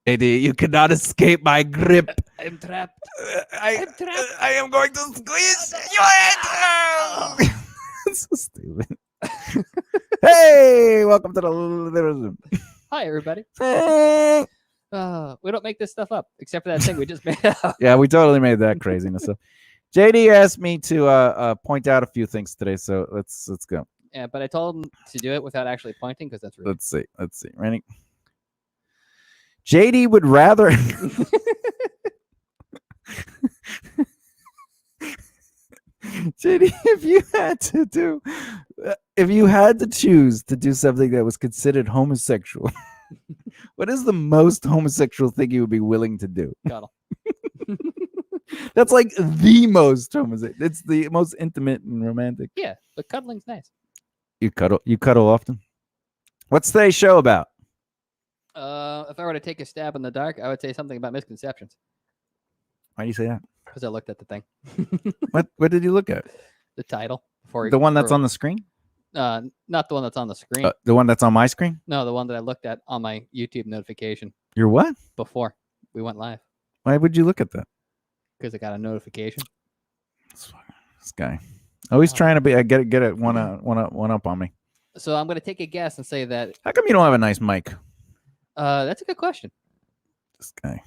AD, you cannot escape my grip. I'm trapped. I'm trapped. I am going to squeeze your head. It's so stupid. Hey, welcome to the. Hi, everybody. Hey. We don't make this stuff up, except for that thing we just made up. Yeah, we totally made that craziness up. JD asked me to point out a few things today, so let's go. Yeah, but I told him to do it without actually pointing because that's rude. Let's see. Ready? JD would rather. JD, if you had to choose to do something that was considered homosexual, what is the most homosexual thing you would be willing to do? Cuddle. That's like the most homosexual. It's the most intimate and romantic. Yeah, but cuddling's nice. You cuddle often? What's today's show about? If I were to take a stab in the dark, I would say something about misconceptions. Why do you say that? Because I looked at the thing. What did you look at? The title. The one that's on the screen? Not the one that's on the screen. The one that's on my screen? No, the one that I looked at on my YouTube notification. Your what? Before we went live. Why would you look at that? Because I got a notification. This guy. Always trying to be get it one up on me. So I'm gonna take a guess and say that. How come you don't have a nice mic? That's a good question. This guy.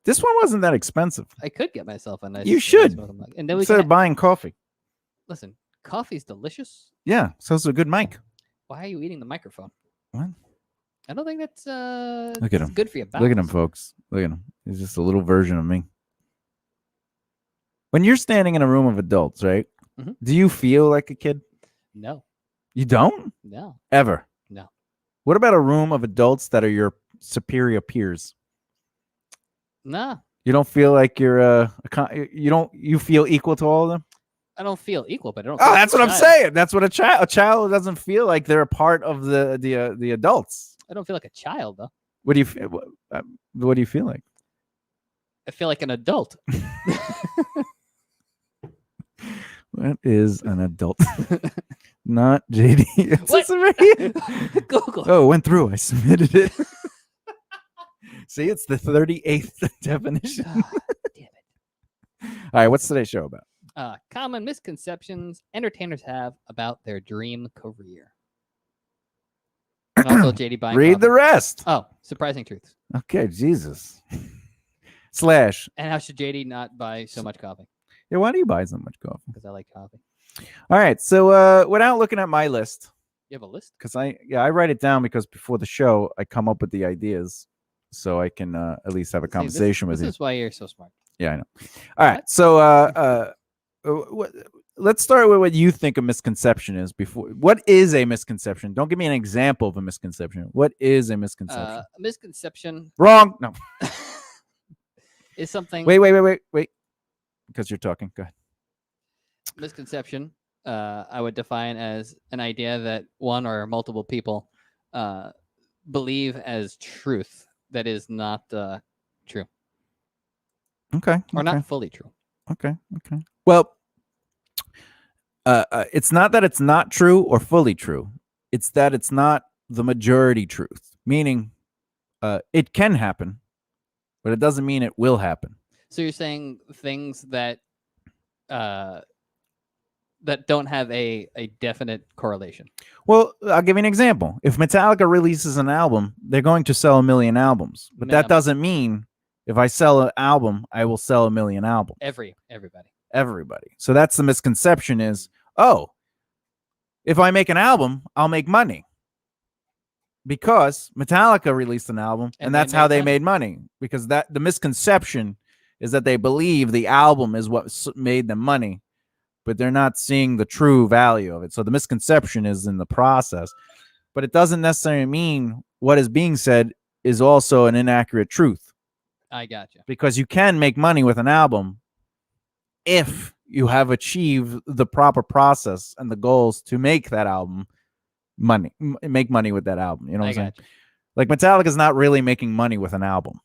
This one wasn't that expensive. I could get myself a nice. You should. Nice mic. And then we instead of buying coffee. Listen, coffee's delicious. Yeah, so it's a good mic. Why are you eating the microphone? What? I don't think that's Look at him. Good for your balance. Look at him, folks. Look at him. He's just a little version of me. When you're standing in a room of adults, right? Mm-hmm. Do you feel like a kid? No. You don't? No. Ever? No. What about a room of adults that are your superior peers? Nah. You don't feel like you're you feel equal to all of them? I don't feel equal, but I don't. Oh, that's what I'm saying. That's what a child doesn't feel like they're a part of the adults. I don't feel like a child though. What do you feel? What do you feel like? I feel like an adult. What is an adult? Not JD. What? Google. Oh, it went through. I submitted it. See, it's the 38th definition. Damn it. All right, what's today's show about? Common misconceptions entertainers have about their dream career. And also JD buying Read coffee. the rest. Oh, surprising truths. Okay, Jesus. Slash. And how should JD not buy so much coffee? Yeah, why do you buy so much coffee? Because I like coffee. All right, so without looking at my list. You have a list? Because I write it down because before the show I come up with the ideas, so I can at least have a conversation with you. This is why you're so smart. Yeah, I know. All right, so let's start with what you think a misconception is. What is a misconception? Don't give me an example of a misconception. What is a misconception? A misconception. Wrong. No. Is something. Wait. Because you're talking. Go ahead. Misconception, I would define as an idea that one or multiple people believe as truth that is not true. Okay. Or not fully true. Okay. Well, it's not that it's not true or fully true. It's that it's not the majority truth. Meaning, it can happen, but it doesn't mean it will happen. So you're saying things that that don't have a definite correlation. Well, I'll give you an example. If Metallica releases an album, they're going to sell 1 million albums. But that doesn't mean if I sell an album, I will sell 1 million albums. Everybody. So that's the misconception is, oh, if I make an album, I'll make money. Because Metallica released an album, and that's how they made money. Because the misconception is that they believe the album is what made them money, but they're not seeing the true value of it. So the misconception is in the process, but it doesn't necessarily mean what is being said is also an inaccurate truth. I got you. Because you can make money with an album if you have achieved the proper process and the goals to make that album make money with that album. You know what I'm saying? Like Metallica's not really making money with an album.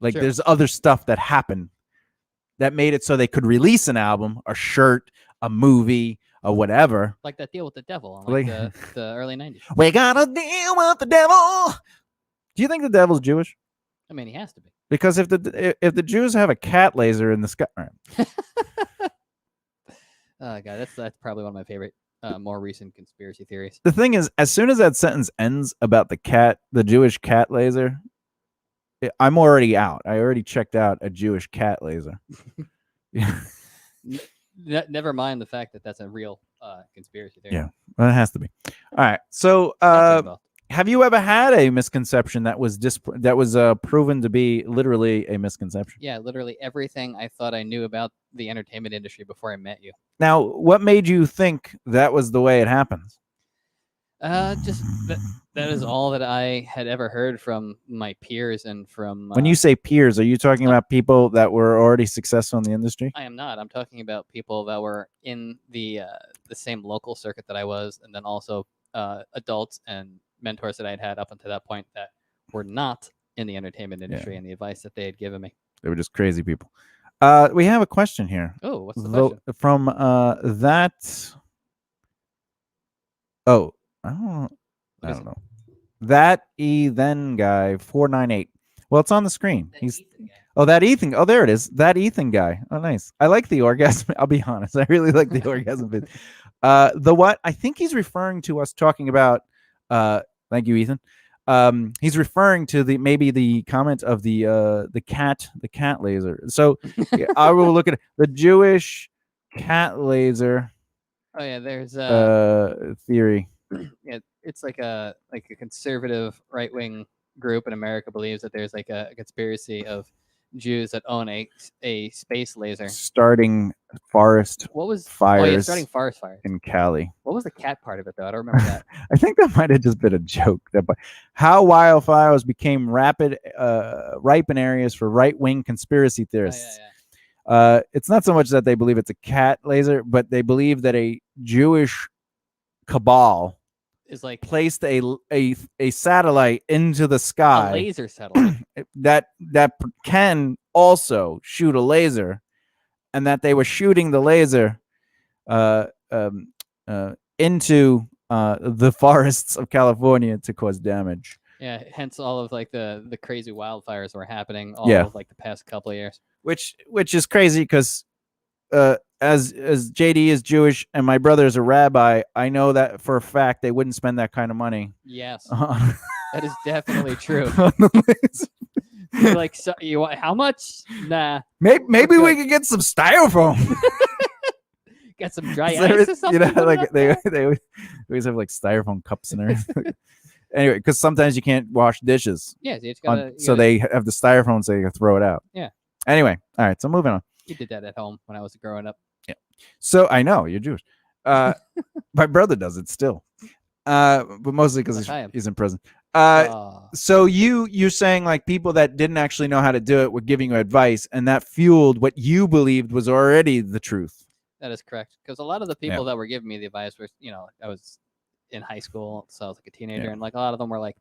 Like there's other stuff that happened that made it so they could release an album, a shirt, a movie, or whatever. Like that deal with the devil in the early 90s. We got a deal with the devil. Do you think the devil's Jewish? I mean, he has to be. Because if the Jews have a cat laser in the sky, Oh god, that's probably one of my favorite, more recent conspiracy theories. the thing is, as soon as that sentence ends about the Jewish cat laser, I'm already out. I already checked out a Jewish cat laser. Yeah. Never mind the fact that that's a real conspiracy theory. Yeah, well, it has to be. All right. So, have you ever had a misconception that was proven to be literally a misconception? Yeah, literally everything I thought I knew about the entertainment industry before I met you. Now, what made you think that was the way it happens? Just that is all that I had ever heard from my peers and from. When you say peers, are you talking about people that were already successful in the industry? I am not. I'm talking about people that were in the same local circuit that I was, and then also adults and mentors that I'd had up until that point that were not in the entertainment industry, and the advice that they had given me. They were just crazy people. We have a question here. Oh, what's the question? From that. Oh, I don't know. That then guy 498. Well, it's on the screen. That Ethan. Oh, there it is. That Ethan guy. Oh, nice. I like the orgasm. I'll be honest. I really like the orgasm bit. The what? I think he's referring to us talking about. Thank you, Ethan. He's referring to maybe the comment of the cat laser. So I will look at the Jewish cat laser. Oh yeah, there's theory. Yeah, it's like a conservative right wing group in America believes that there's like a conspiracy of Jews that own a space laser starting forest fires. Oh yeah, starting forest fires in Cali. What was the cat part of it though? I don't remember that. I think that might have just been a joke. How wildfires became ripe in areas for right-wing conspiracy theorists. It's not so much that they believe it's a cat laser, but they believe that a Jewish cabal is like placed a satellite into the sky, a laser satellite that can also shoot a laser, and that they were shooting the laser into the forests of California to cause damage. Yeah, hence all of like the crazy wildfires that were happening all of like the past couple of years. Which is crazy because as JD is Jewish and my brother is a rabbi, I know that for a fact they wouldn't spend that kind of money. Yes, that is definitely true. Like, so you want how much? Nah. Maybe we could get some styrofoam. Get some dry ice or something. You know, like they always have like styrofoam cups and everything. Anyway, because sometimes you can't wash dishes. Yeah, you just gotta, so they have the styrofoam so you can throw it out. Yeah. Anyway, all right, so moving on. You did that at home when I was growing up. Yeah. So I know you're Jewish. My brother does it still, but mostly because he's in prison. So you're saying like people that didn't actually know how to do it were giving you advice, and that fueled what you believed was already the truth. That is correct, because a lot of the people that were giving me the advice were, I was in high school, so I was like a teenager, and like a lot of them were like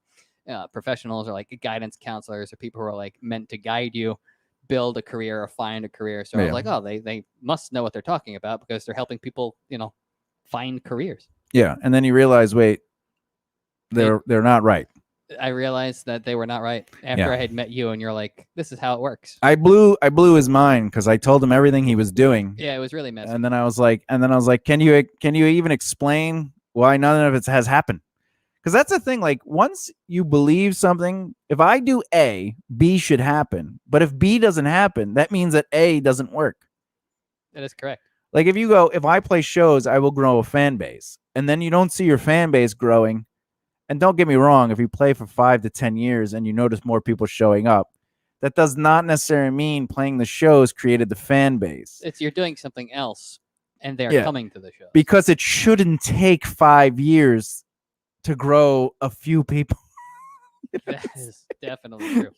professionals or like guidance counselors or people who are like meant to guide you build a career or find a career. So I was like, oh, they must know what they're talking about because they're helping people, find careers. Yeah, and then you realize, wait, they're not right. I realized that they were not right after I had met you, and you're like, this is how it works. I blew his mind because I told him everything he was doing. Yeah, it was really messy. And then I was like, can you even explain why none of it has happened? Because that's the thing. Like, once you believe something, if I do A, B should happen. But if B doesn't happen, that means that A doesn't work. That is correct. Like, if I play shows, I will grow a fan base. And then you don't see your fan base growing. And don't get me wrong, if you play for 5 to 10 years and you notice more people showing up, that does not necessarily mean playing the shows created the fan base. You're doing something else, and they're coming to the show. Because it shouldn't take 5 years to grow a few people. That is definitely true.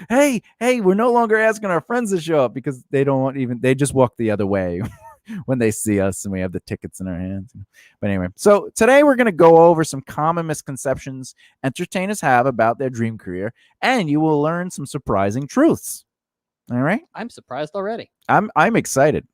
Hey, we're no longer asking our friends to show up because they just walk the other way when they see us and we have the tickets in our hands. But anyway, so today we're going to go over some common misconceptions entertainers have about their dream career, and you will learn some surprising truths. All right? I'm surprised already. I'm excited.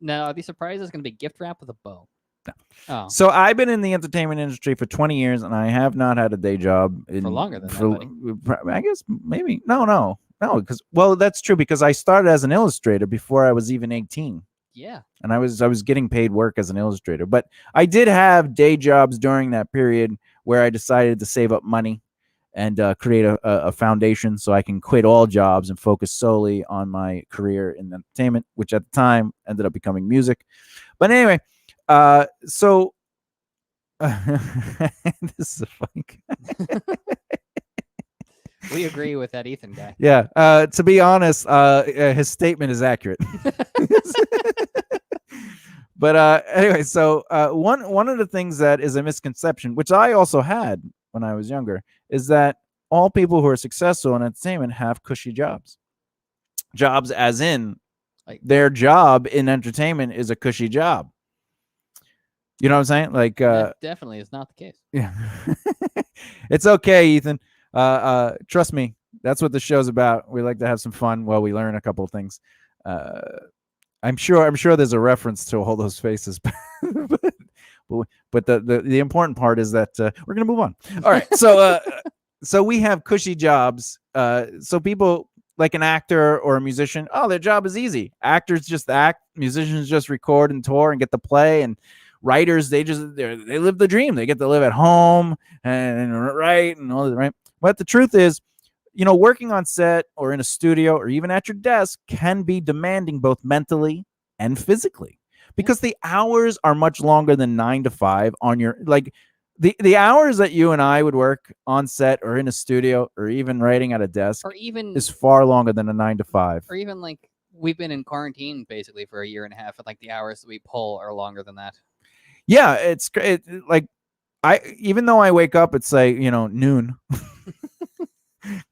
Now, are these surprises going to be gift wrap with a bow? No. Oh. So I've been in the entertainment industry for 20 years, and I have not had a day job for longer than that, buddy. I guess maybe no. No, because that's true because I started as an illustrator before I was even 18. Yeah. And I was getting paid work as an illustrator, but I did have day jobs during that period where I decided to save up money and create a foundation so I can quit all jobs and focus solely on my career in entertainment, which at the time ended up becoming music. But anyway, so this is a funny. We agree with that Ethan guy. Yeah. To be honest, his statement is accurate. But anyway, so one of the things that is a misconception, which I also had when I was younger, is that all people who are successful in entertainment have cushy jobs. Jobs as in Like their job in entertainment is a cushy job. You know what I'm saying? Like that definitely is not the case. Yeah. It's okay, Ethan. Trust me, that's what the show's about. We like to have some fun while we learn a couple of things. I'm sure there's a reference to all those faces, but the important part is that we're gonna move on. All right, so we have cushy jobs. So people like an actor or a musician, oh, their job is easy. Actors just act, musicians just record and tour and get to play, and writers they live the dream. They get to live at home and write and all that, right? But the truth is, working on set or in a studio or even at your desk can be demanding both mentally and physically because the hours are much longer than 9 to 5 on your the hours that you and I would work on set or in a studio or even writing at a desk or even is far longer than a 9 to 5. Or even like we've been in quarantine basically for a year and a half, and like the hours that we pull are longer than that. Yeah, it's like even though I wake up at say noon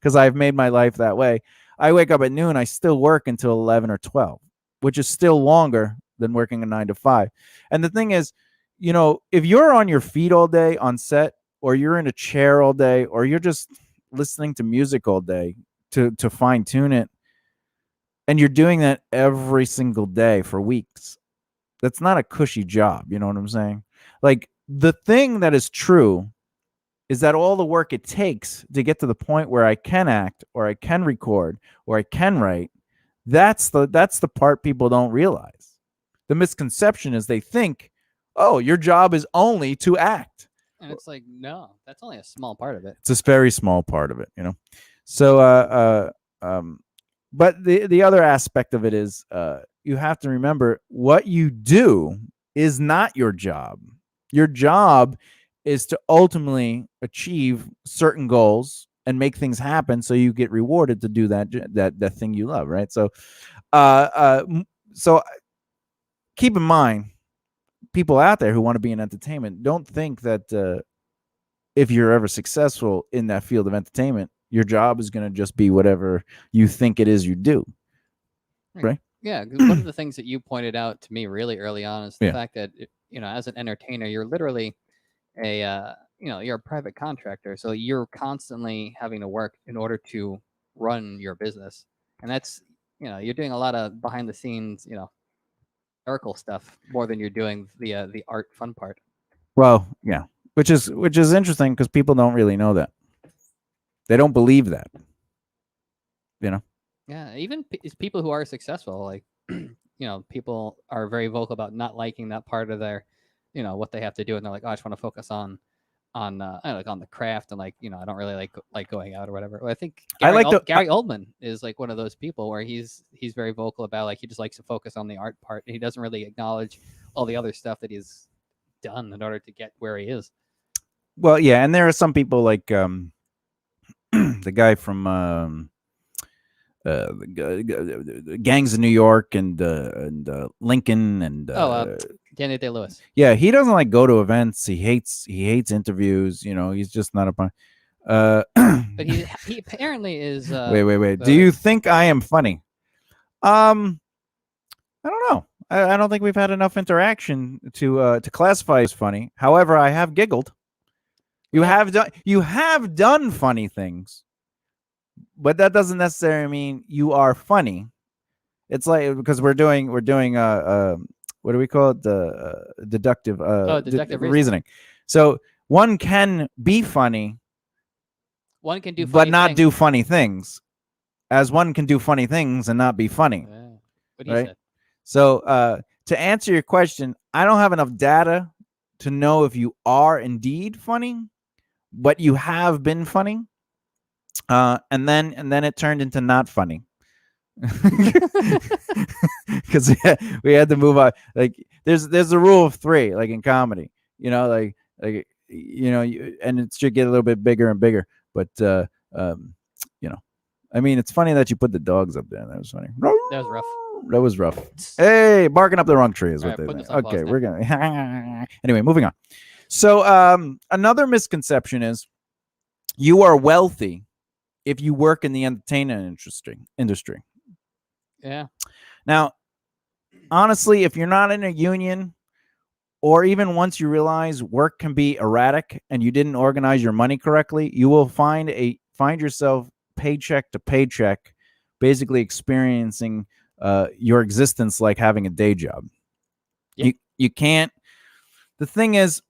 because I've made my life that way. I wake up at noon. I still work until 11 or 12, which is still longer than working a 9 to 5. And the thing is, if you're on your feet all day on set, or you're in a chair all day, or you're just listening to music all day to fine tune it, and you're doing that every single day for weeks, that's not a cushy job. You know what I'm saying? Like, the thing that is true is that all the work it takes to get to the point where I can act or I can record or I can write, that's the part people don't realize. The misconception is they think, oh, your job is only to act. And it's like, no, that's only a small part of it. It's a very small part of it, So but the other aspect of it is you have to remember what you do is not your job. Your job is to ultimately achieve certain goals and make things happen so you get rewarded to do that thing you love, right? So so keep in mind, people out there who want to be in entertainment, don't think that if you're ever successful in that field of entertainment, your job is going to just be whatever you think it is you do, right? Yeah, one of the things that you pointed out to me really early on is the fact that as an entertainer, you're literally you're a private contractor, so you're constantly having to work in order to run your business, and that's you're doing a lot of behind the scenes clerical stuff more than you're doing the art fun part. Well, yeah, which is interesting because people don't really know that. They don't believe that. Yeah, even people who are successful, like people are very vocal about not liking that part of their what they have to do, and they're like, oh, I just want to focus on the craft, and I don't really like going out or whatever. Well, I think Gary Oldman is like one of those people where he's very vocal about he just likes to focus on the art part. He doesn't really acknowledge all the other stuff that he's done in order to get where he is. Well, yeah, and there are some people like the guy from the Gangs of New York and Lincoln and Daniel Day-Lewis. Yeah, he doesn't go to events. He hates interviews. He's just not a fun. But he apparently is. Wait. Do you think I am funny? I don't know. I don't think we've had enough interaction to classify as funny. However, I have giggled. You have done funny things, but that doesn't necessarily mean you are funny. It's like because we're doing what do we call it? The deductive reasoning. So one can be funny, one can do funny but not things. do funny things. as one can do funny things and not be funny. Yeah. What do you Right. say? So to answer your question, I don't have enough data to know if you are indeed funny, but you have been funny. And then it turned into not funny. Because we had to move on. Like there's a rule of three, like in comedy, like and it should get a little bit bigger and bigger. But I mean, it's funny that you put the dogs up there. That was funny. That was rough. That was rough. Hey, barking up the wrong tree is All what right, they put think. this on pause Okay, now. we're gonna anyway, moving on. So another misconception is you are wealthy if you work in the entertainment industry. Yeah. Now, honestly, if you're not in a union, or even once you realize work can be erratic and you didn't organize your money correctly, you will find yourself paycheck to paycheck, basically experiencing your existence like having a day job. Yeah. You can't. The thing is,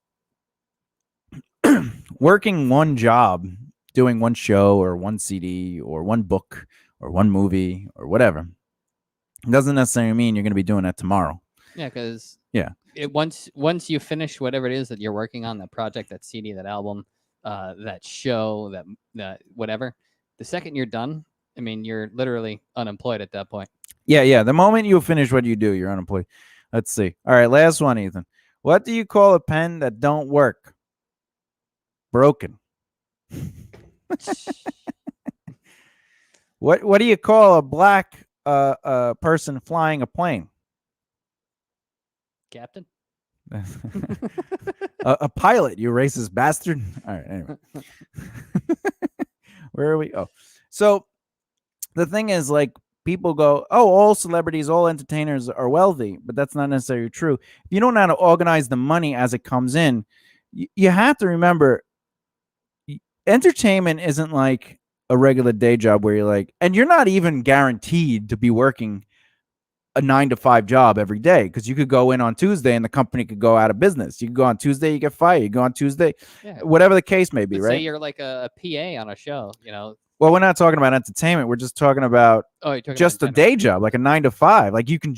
working one job, doing one show or one CD or one book or one movie or whatever, doesn't necessarily mean you're going to be doing that tomorrow. Yeah, because Yeah, once you finish whatever it is that you're working on, that project, that CD, that album, that show, that whatever, the second you're done, I mean, you're literally unemployed at that point. Yeah. The moment you finish what you do, you're unemployed. Let's see. All right, last one, Ethan. What do you call a pen that don't work? Broken. What do you call a black person flying a plane? Captain? a pilot, you racist bastard. All right, anyway. Where are we? Oh, so the thing is, like, people go, oh, all celebrities, all entertainers are wealthy, but that's not necessarily true. If you don't know how to organize the money as it comes in, you have to remember, entertainment isn't like a regular day job where you're like, and you're not even guaranteed to be working a 9-to-5 job every day, because you could go in on Tuesday and the company could go out of business. You could go on Tuesday, you get fired. You go on Tuesday, whatever the case may be, But right? say you're like a PA on a show, Well, we're not talking about entertainment. We're just talking about just a day job, like a 9-to-5. Like you could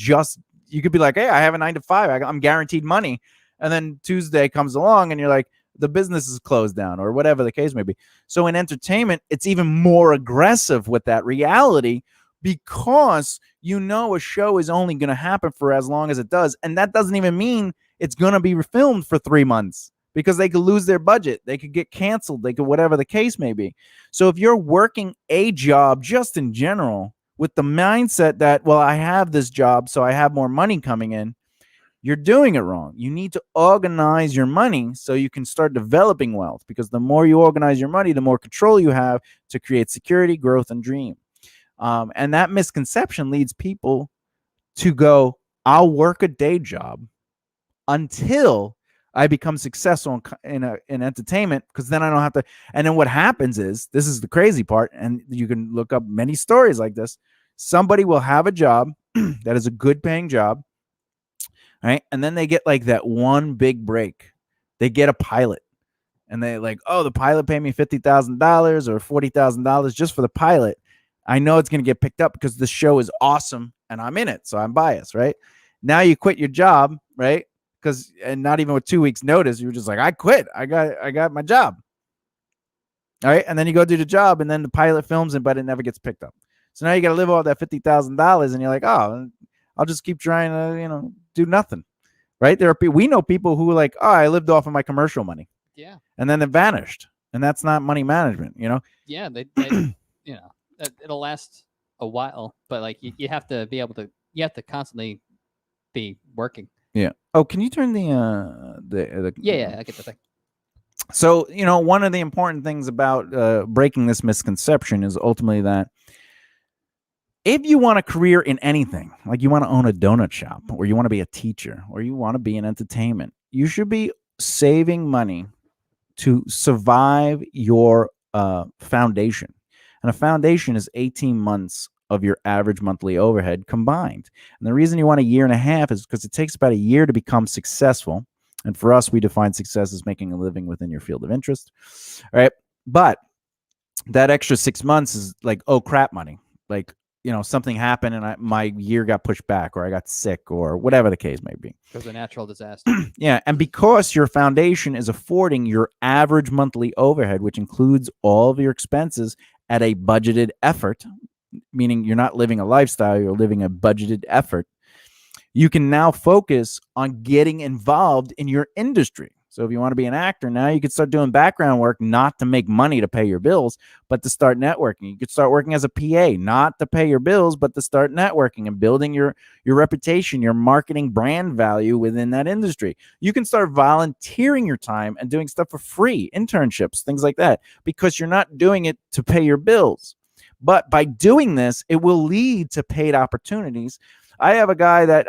be like, hey, I have a 9-to-5. I'm guaranteed money. And then Tuesday comes along and you're like, the business is closed down or whatever the case may be. So in entertainment, it's even more aggressive with that reality, because a show is only going to happen for as long as it does. And that doesn't even mean it's going to be filmed for 3 months, because they could lose their budget. They could get canceled. They could, whatever the case may be. So if you're working a job just in general with the mindset that, well, I have this job, so I have more money coming in, you're doing it wrong. You need to organize your money so you can start developing wealth, because the more you organize your money, the more control you have to create security, growth, and dream. And that misconception leads people to go, I'll work a day job until I become successful in entertainment, because then I don't have to. And then what happens is, this is the crazy part, and you can look up many stories like this. Somebody will have a job that is a good paying job, right? And then they get like that one big break. They get a pilot, and they like, oh, the pilot paid me $50,000 or $40,000 just for the pilot. I know it's going to get picked up because the show is awesome and I'm in it, so I'm biased, right? Now you quit your job, right? And not even with 2 weeks notice, you were just like, I quit. I got my job. All right. And then you go do the job, and then the pilot films it, but it never gets picked up. So now you got to live off that $50,000, and you're like, oh, I'll just keep trying to, do nothing. Right. We know people who are like, oh, I lived off of my commercial money. Yeah. And then it vanished. And that's not money management, Yeah. They it'll last a while, but like you have to be able to, you have to constantly be working. Yeah. Oh, can you turn the Yeah, I get the thing. So, one of the important things about breaking this misconception is ultimately that if you want a career in anything, like you want to own a donut shop, or you want to be a teacher, or you want to be in entertainment, you should be saving money to survive your foundation. And a foundation is 18 months of your average monthly overhead combined. And the reason you want a year and a half is because it takes about a year to become successful. And for us, we define success as making a living within your field of interest. All right. But that extra 6 months is like, oh crap money. like, something happened and my year got pushed back, or I got sick, or whatever the case may be. It was a natural disaster. Yeah. And because your foundation is affording your average monthly overhead, which includes all of your expenses at a budgeted effort, meaning you're not living a lifestyle, you're living a budgeted effort, you can now focus on getting involved in your industry. So if you want to be an actor now, you could start doing background work, not to make money to pay your bills, but to start networking. You could start working as a PA, not to pay your bills, but to start networking and building your reputation, your marketing brand value within that industry. You can start volunteering your time and doing stuff for free, internships, things like that, because you're not doing it to pay your bills. But by doing this, it will lead to paid opportunities. I have a guy that,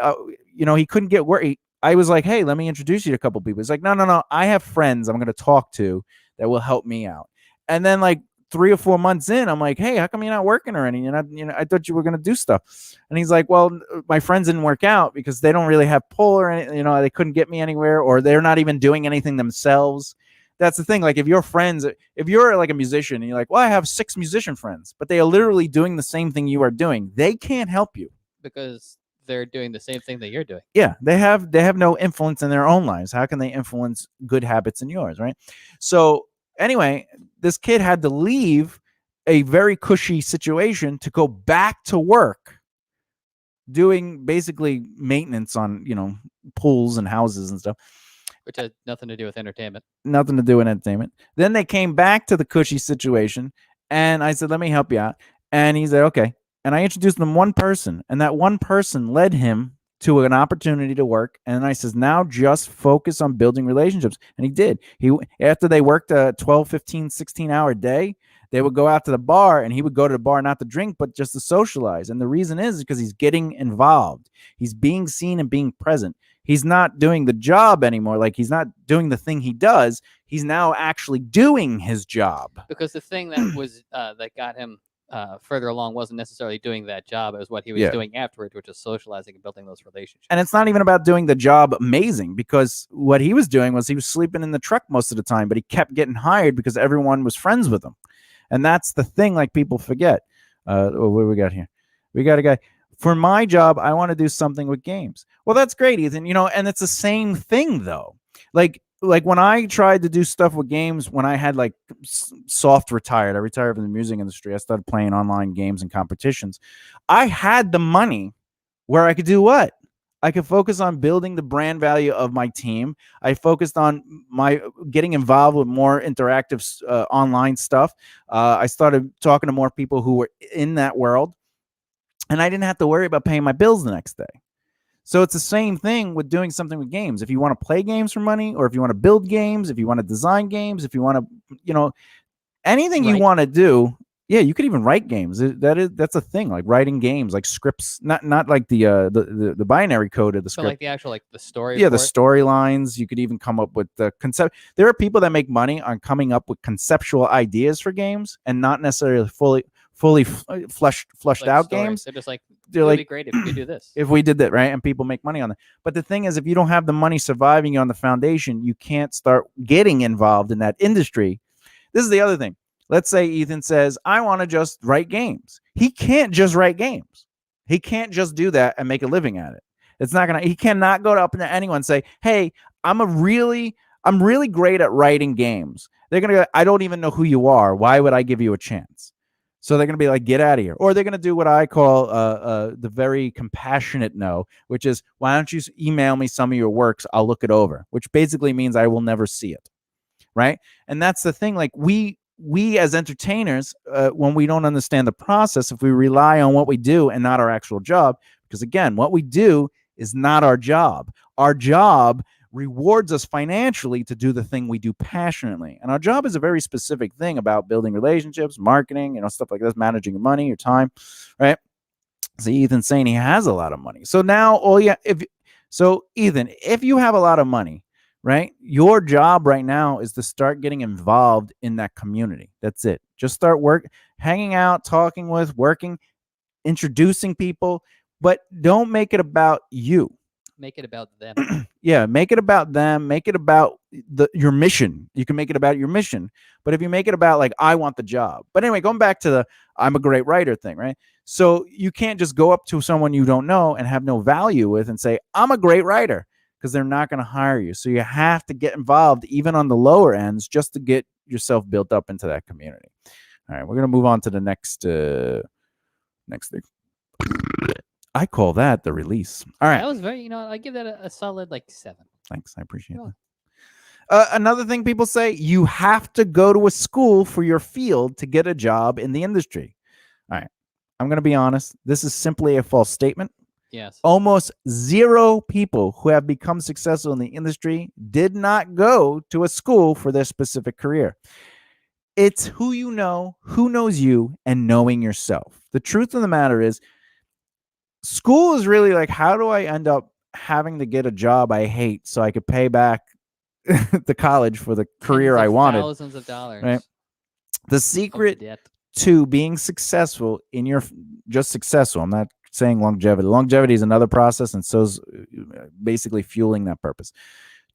he couldn't get work. I was like, hey, let me introduce you to a couple people. He's like, no. I have friends I'm going to talk to that will help me out. And then like 3 or 4 months in, I'm like, hey, how come you're not working or anything? I thought you were going to do stuff. And he's like, well, my friends didn't work out because they don't really have pull or anything. They couldn't get me anywhere, or they're not even doing anything themselves. That's the thing. Like if you're like a musician and you're like, well, I have 6 musician friends, but they are literally doing the same thing you are doing, they can't help you because they're doing the same thing that you're doing. Yeah, they have no influence in their own lives. How can they influence good habits in yours, right? So anyway, this kid had to leave a very cushy situation to go back to work doing basically maintenance on, pools and houses and stuff. Which had nothing to do with entertainment. Nothing to do with entertainment. Then they came back to the cushy situation, and I said, let me help you out. And he said, okay. And I introduced them one person, and that one person led him to an opportunity to work. And I says, now just focus on building relationships. And he did. After they worked a 12, 15, 16-hour day, they would go out to the bar, and he would go to the bar not to drink, but just to socialize. And the reason is because he's getting involved. He's being seen and being present. He's not doing the job anymore. Like he's not doing the thing he does. He's now actually doing his job. Because the thing that was that got him further along wasn't necessarily doing that job. It was what he was doing afterwards, which is socializing and building those relationships. And it's not even about doing the job amazing, because what he was doing was he was sleeping in the truck most of the time, but he kept getting hired because everyone was friends with him. And that's the thing, like people forget. What we got here? We got a guy. For my job, I want to do something with games. Well, that's great, Ethan. And it's the same thing though. Like when I tried to do stuff with games, when I had like soft retired, I retired from the music industry. I started playing online games and competitions. I had the money where I could do what? I could focus on building the brand value of my team. I focused on my getting involved with more interactive online stuff. I started talking to more people who were in that world, and I didn't have to worry about paying my bills the next day. So it's the same thing with doing something with games. If you want to play games for money, or if you want to build games, if you want to design games, if you want to, anything you want to do. Yeah, you could even write games. That's a thing, like writing games, like scripts, not like the binary code of the script. So like the actual the story. Yeah, the storylines. You could even come up with the concept. There are people that make money on coming up with conceptual ideas for games and not necessarily fully flushed like out stories. Games. They're just like, it'd be great if you do this. If we did that, right? And people make money on that. But the thing is, if you don't have the money surviving on the foundation, you can't start getting involved in that industry. This is the other thing. Let's say Ethan says, I want to just write games. He can't just write games. He can't just do that and make a living at it. It's not gonna. He cannot go up to anyone and say, hey, I'm really great at writing games. They're gonna go, I don't even know who you are. Why would I give you a chance? So they're going to be like, get out of here. Or they're going to do what I call the very compassionate no, which is, why don't you email me some of your works? I'll look it over, which basically means I will never see it. Right. And that's the thing. Like we as entertainers, when we don't understand the process, if we rely on what we do and not our actual job, because again, what we do is not our job. Our job rewards us financially to do the thing we do passionately. And our job is a very specific thing about building relationships, marketing, stuff like this, managing your money, your time, right? So Ethan's saying he has a lot of money. So now, Ethan, if you have a lot of money, right, your job right now is to start getting involved in that community. That's it. Just start hanging out, talking with, working, introducing people, but don't make it about you. Make it about them. Yeah, make it about them. Make it about your mission. You can make it about your mission. But if you make it about like, I want the job. But anyway, going back to I'm a great writer thing, right? So you can't just go up to someone you don't know and have no value with and say, I'm a great writer, because they're not going to hire you. So you have to get involved even on the lower ends just to get yourself built up into that community. All right, we're going to move on to the next thing. I call that the release. All right. That was very, I give that a solid like 7. Thanks. I appreciate You're that. Another thing people say, you have to go to a school for your field to get a job in the industry. All right. I'm going to be honest. This is simply a false statement. Yes. Almost zero people who have become successful in the industry did not go to a school for their specific career. It's who you know, who knows you, and knowing yourself. The truth of the matter is, school is really like, how do I end up having to get a job I hate so I could pay back the college for the career I wanted? Thousands of dollars. Right? The secret to being successful in your, just successful, I'm not saying longevity. Longevity is another process, and so is basically fueling that purpose.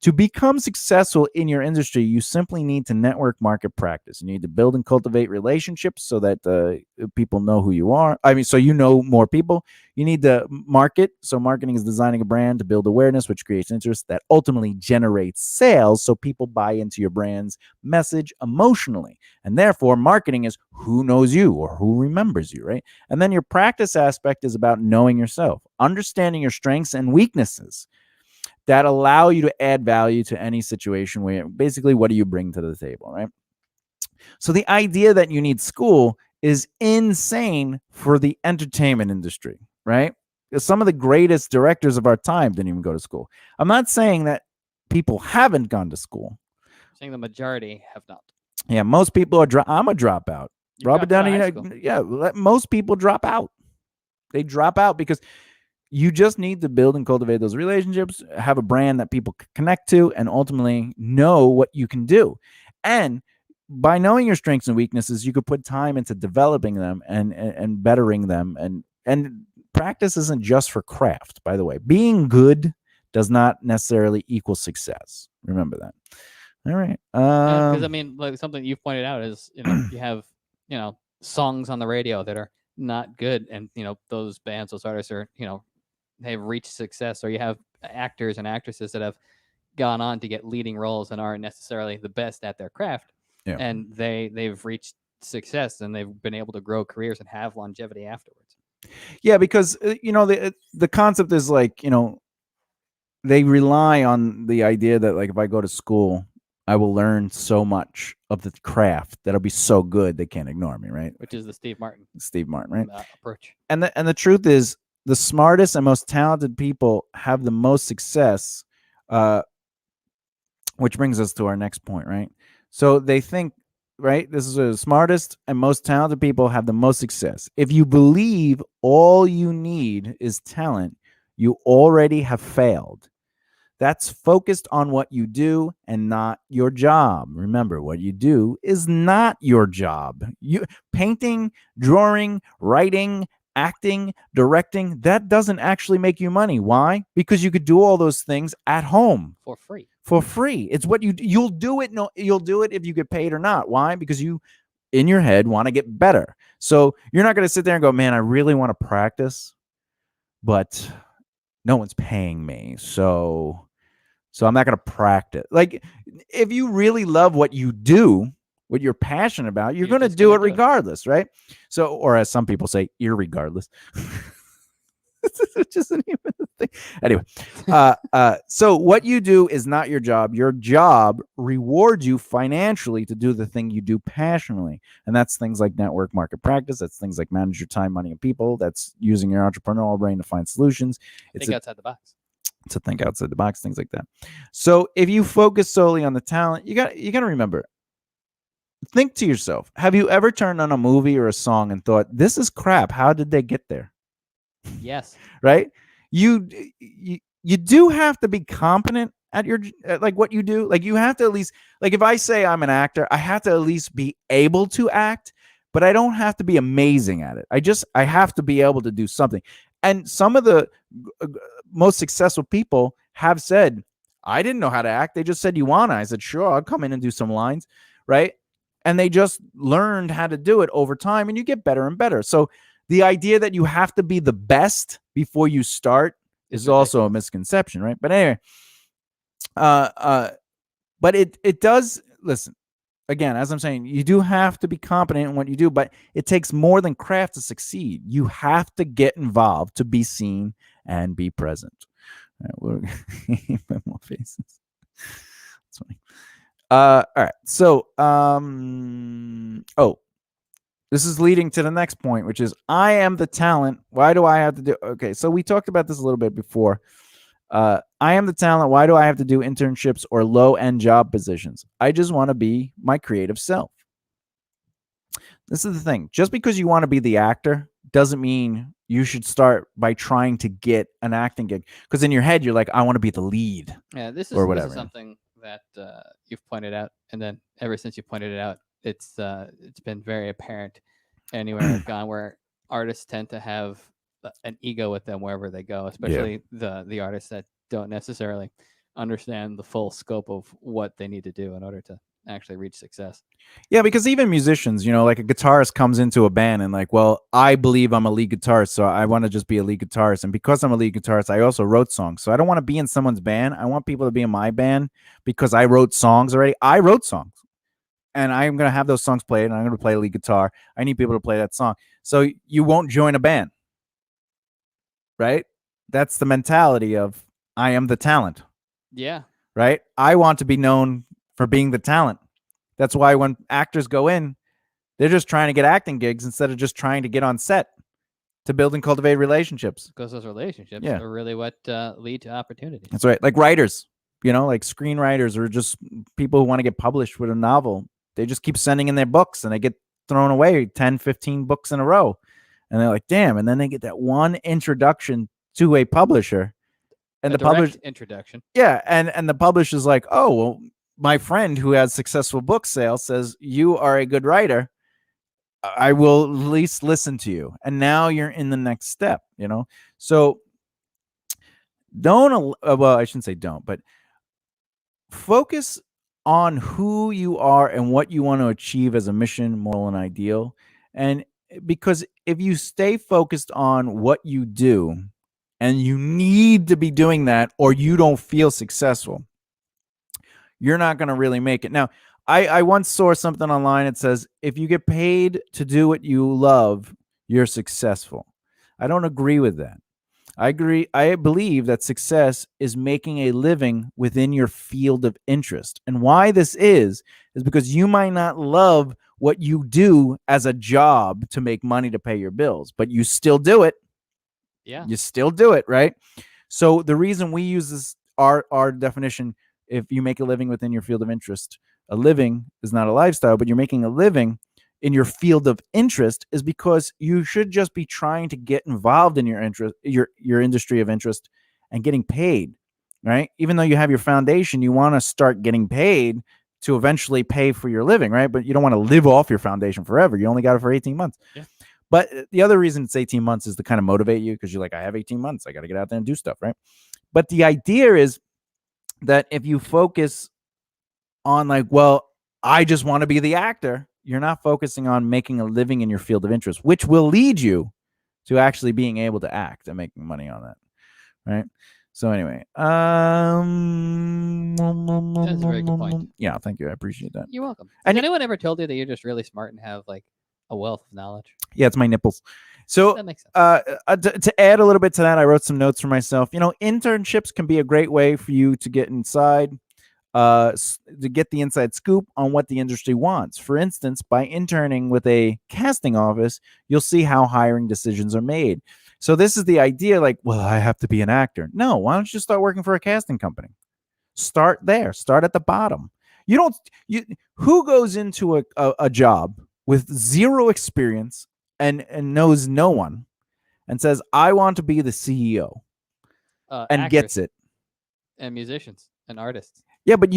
To become successful in your industry, you simply need to network, market, practice. You need to build and cultivate relationships so that people know who you are. I mean, so you know more people. You need to market. So marketing is designing a brand to build awareness, which creates interest that ultimately generates sales. So people buy into your brand's message emotionally. And therefore, marketing is who knows you or who remembers you, right? And then your practice aspect is about knowing yourself, understanding your strengths and weaknesses that allow you to add value to any situation where basically, what do you bring to the table, right? So the idea that you need school is insane for the entertainment industry, right? Some of the greatest directors of our time didn't even go to school. I'm not saying that people haven't gone to school. I'm saying the majority have not. Yeah, most people are. I'm a dropout. Robert Downey. Yeah, most people drop out. They drop out because you just need to build and cultivate those relationships, have a brand that people connect to, and ultimately know what you can do. And by knowing your strengths and weaknesses, you could put time into developing them and bettering them. And practice isn't just for craft, by the way. Being good does not necessarily equal success. Remember that. All right. Because I mean, like something you've pointed out is, you have, songs on the radio that are not good, and those bands, those artists are, they've reached success, or you have actors and actresses that have gone on to get leading roles and aren't necessarily the best at their craft, and they've reached success and they've been able to grow careers and have longevity afterwards. Yeah, because the concept is like, they rely on the idea that, like, if I go to school, I will learn so much of the craft that'll be so good they can't ignore me, right? Which is the Steve Martin, right? Approach. And the truth is, the smartest and most talented people have the most success, which brings us to our next point, right? So they think, right, this is the smartest and most talented people have the most success. If you believe all you need is talent, you already have failed. That's focused on what you do and not your job. Remember, what you do is not your job. Painting, drawing, writing, acting, directing, that doesn't actually make you money. Why? Because you could do all those things at home for free. For free. It's what you'll do it. No, you'll do it if you get paid or not. Why? Because you, in your head, want to get better. So you're not going to sit there and go, man, I really want to practice, but no one's paying me. So I'm not going to practice. Like, if you really love what you do, what you're passionate about, you're going to do it regardless, right? So, or as some people say, irregardless. It's just an even thing. Anyway, so what you do is not your job. Your job rewards you financially to do the thing you do passionately. And that's things like network, market, practice. That's things like manage your time, money, and people. That's using your entrepreneurial brain to find solutions. Think outside the box. To think outside the box, things like that. So if you focus solely on the talent, you got to remember, think to yourself, have you ever turned on a movie or a song and thought, this is crap, how did they get there? Yes. Right? You do have to be competent at like what you do. Like, you have to at least, like, if I say I'm an actor, I have to at least be able to act, but I don't have to be amazing at it. I have to be able to do something. And some of the most successful people have said, I didn't know how to act. They just said, you wanna? I said, sure, I'll come in and do some lines, right? and they just learned how to do it over time, and you get better and better. So the idea that you have to be the best before you start is also a misconception, right? But anyway, but it does, listen, again, as I'm saying, you do have to be competent in what you do, but it takes more than craft to succeed. You have to get involved to be seen and be present. All right, we're more faces. That's funny. All right. So, this is leading to the next point, which is I am the talent. Why do I have to do? Okay. So we talked about this a little bit before. I am the talent. Why do I have to do internships or low-end job positions? I just want to be my creative self. This is the thing. Just because you want to be the actor doesn't mean you should start by trying to get an acting gig. Because in your head, you're like, I want to be the lead. Yeah, this is something that you've pointed out, and then ever since you pointed it out, it's been very apparent anywhere I've gone where artists tend to have an ego with them wherever they go, especially the artists that don't necessarily understand the full scope of what they need to do in order to actually reach success. Yeah, because even musicians, like a guitarist comes into a band and like, well, I believe I'm a lead guitarist, so I want to just be a lead guitarist. And because I'm a lead guitarist, I also wrote songs. So I don't want to be in someone's band. I want people to be in my band because I wrote songs already. I wrote songs. And I'm going to have those songs played, and I'm going to play lead guitar. I need people to play that song. So you won't join a band. Right? That's the mentality of I am the talent. Yeah. Right? I want to be known for being the talent. That's why when actors go in, they're just trying to get acting gigs instead of just trying to get on set to build and cultivate relationships. Because those relationships are really what lead to opportunities. That's right. Like writers, like screenwriters or just people who want to get published with a novel. They just keep sending in their books and they get thrown away 10, 15 books in a row. And they're like, damn. And then they get that one introduction to a publisher. And the publisher introduction. Yeah. And the publisher's like, oh, well, my friend who has successful book sales says you are a good writer. I will at least listen to you. And now you're in the next step, So don't, well, I shouldn't say don't, but focus on who you are and what you want to achieve as a mission, moral, and ideal. And because if you stay focused on what you do, and you need to be doing that or you don't feel successful, you're not going to really make it. Now, I once saw something online that says, if you get paid to do what you love, you're successful. I don't agree with that. I believe that success is making a living within your field of interest. And why this is because you might not love what you do as a job to make money to pay your bills, but you still do it. Yeah. You still do it, right? So the reason we use this, our definition, if you make a living within your field of interest, a living is not a lifestyle, but you're making a living in your field of interest, is because you should just be trying to get involved in your interest, your industry of interest, and getting paid, right? Even though you have your foundation, you want to start getting paid to eventually pay for your living, right? But you don't want to live off your foundation forever. You only got it for 18 months. Yeah. But the other reason it's 18 months is to kind of motivate you, because you're like, I have 18 months. I got to get out there and do stuff, right? But the idea is that if you focus on like, well, I just want to be the actor, you're not focusing on making a living in your field of interest, which will lead you to actually being able to act and making money on that, right? So anyway, that's a very good point. Yeah, thank you. I appreciate that. You're welcome. Has anyone ever told you that you're just really smart and have like a wealth of knowledge? Yeah, it's my nipples. So that makes sense. To add a little bit to that, I wrote some notes for myself. Internships can be a great way for you to get inside, to get the inside scoop on what the industry wants. For instance, by interning with a casting office, you'll see how hiring decisions are made. So this is the idea, like, well, I have to be an actor. No, why don't you start working for a casting company? Start there. Start at the bottom. Who goes into a job with zero experience and knows no one and says, I want to be the CEO, and gets it? And musicians and artists. Yeah, but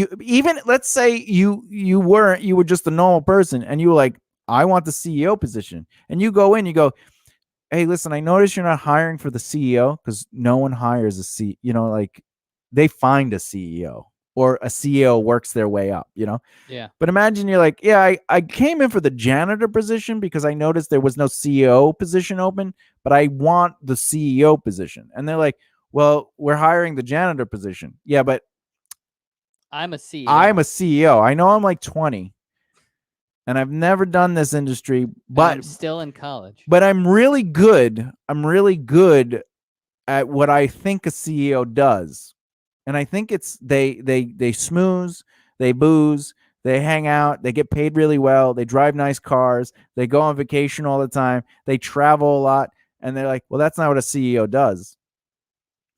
let's say you were just a normal person and you were like, I want the CEO position. And you go in, you go, hey, listen, I noticed you're not hiring for the CEO, because no one hires a CEO. Like, they find a CEO. or a CEO works their way up, Yeah. But imagine you're like, yeah, I came in for the janitor position because I noticed there was no CEO position open, but I want the CEO position. And they're like, well, we're hiring the janitor position. Yeah, but I'm a CEO. I'm a CEO. I know I'm like 20 and I've never done this industry, but I'm still in college. But I'm really good. I'm really good at what I think a CEO does. And I think it's they smooze, they booze, they hang out, they get paid really well, they drive nice cars, they go on vacation all the time, they travel a lot, and they're like, well, that's not what a CEO does.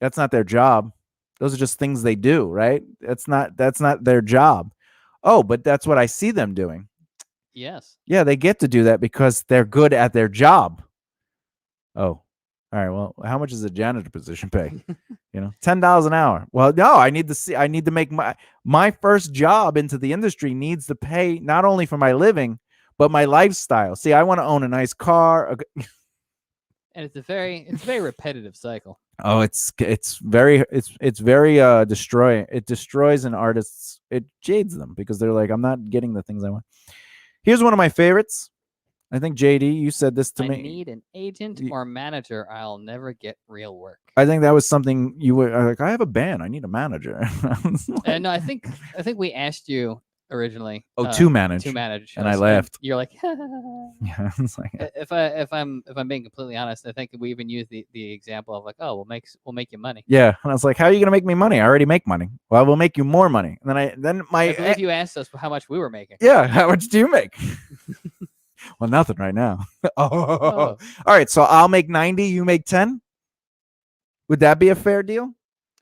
That's not their job. Those are just things they do, right? That's not their job. Oh, but that's what I see them doing. Yes. Yeah, they get to do that because they're good at their job. Oh, all right. Well, how much does a janitor position pay? $10 an hour. Well, no, I need to make my first job into the industry needs to pay not only for my living, but my lifestyle. See, I want to own a nice car. And it's a very repetitive cycle. Oh, it's very destroying. It destroys an artist's. It jades them because they're like, I'm not getting the things I want. Here's one of my favorites. I think JD, you said this to me. I need an agent or manager. I'll never get real work. I think that was something you were like. I have a band. I need a manager. No, I think we asked you originally. To manage. And I laughed. You're like, yeah. It's like, if I'm being completely honest, I think we even used the example of like, oh, we'll make you money. Yeah, and I was like, how are you gonna make me money? I already make money. Well, we'll make you more money. And then I believe you asked us how much we were making. Yeah, how much do you make? Well, nothing right now. All right, so I'll make 90, you make 10. Would that be a fair deal?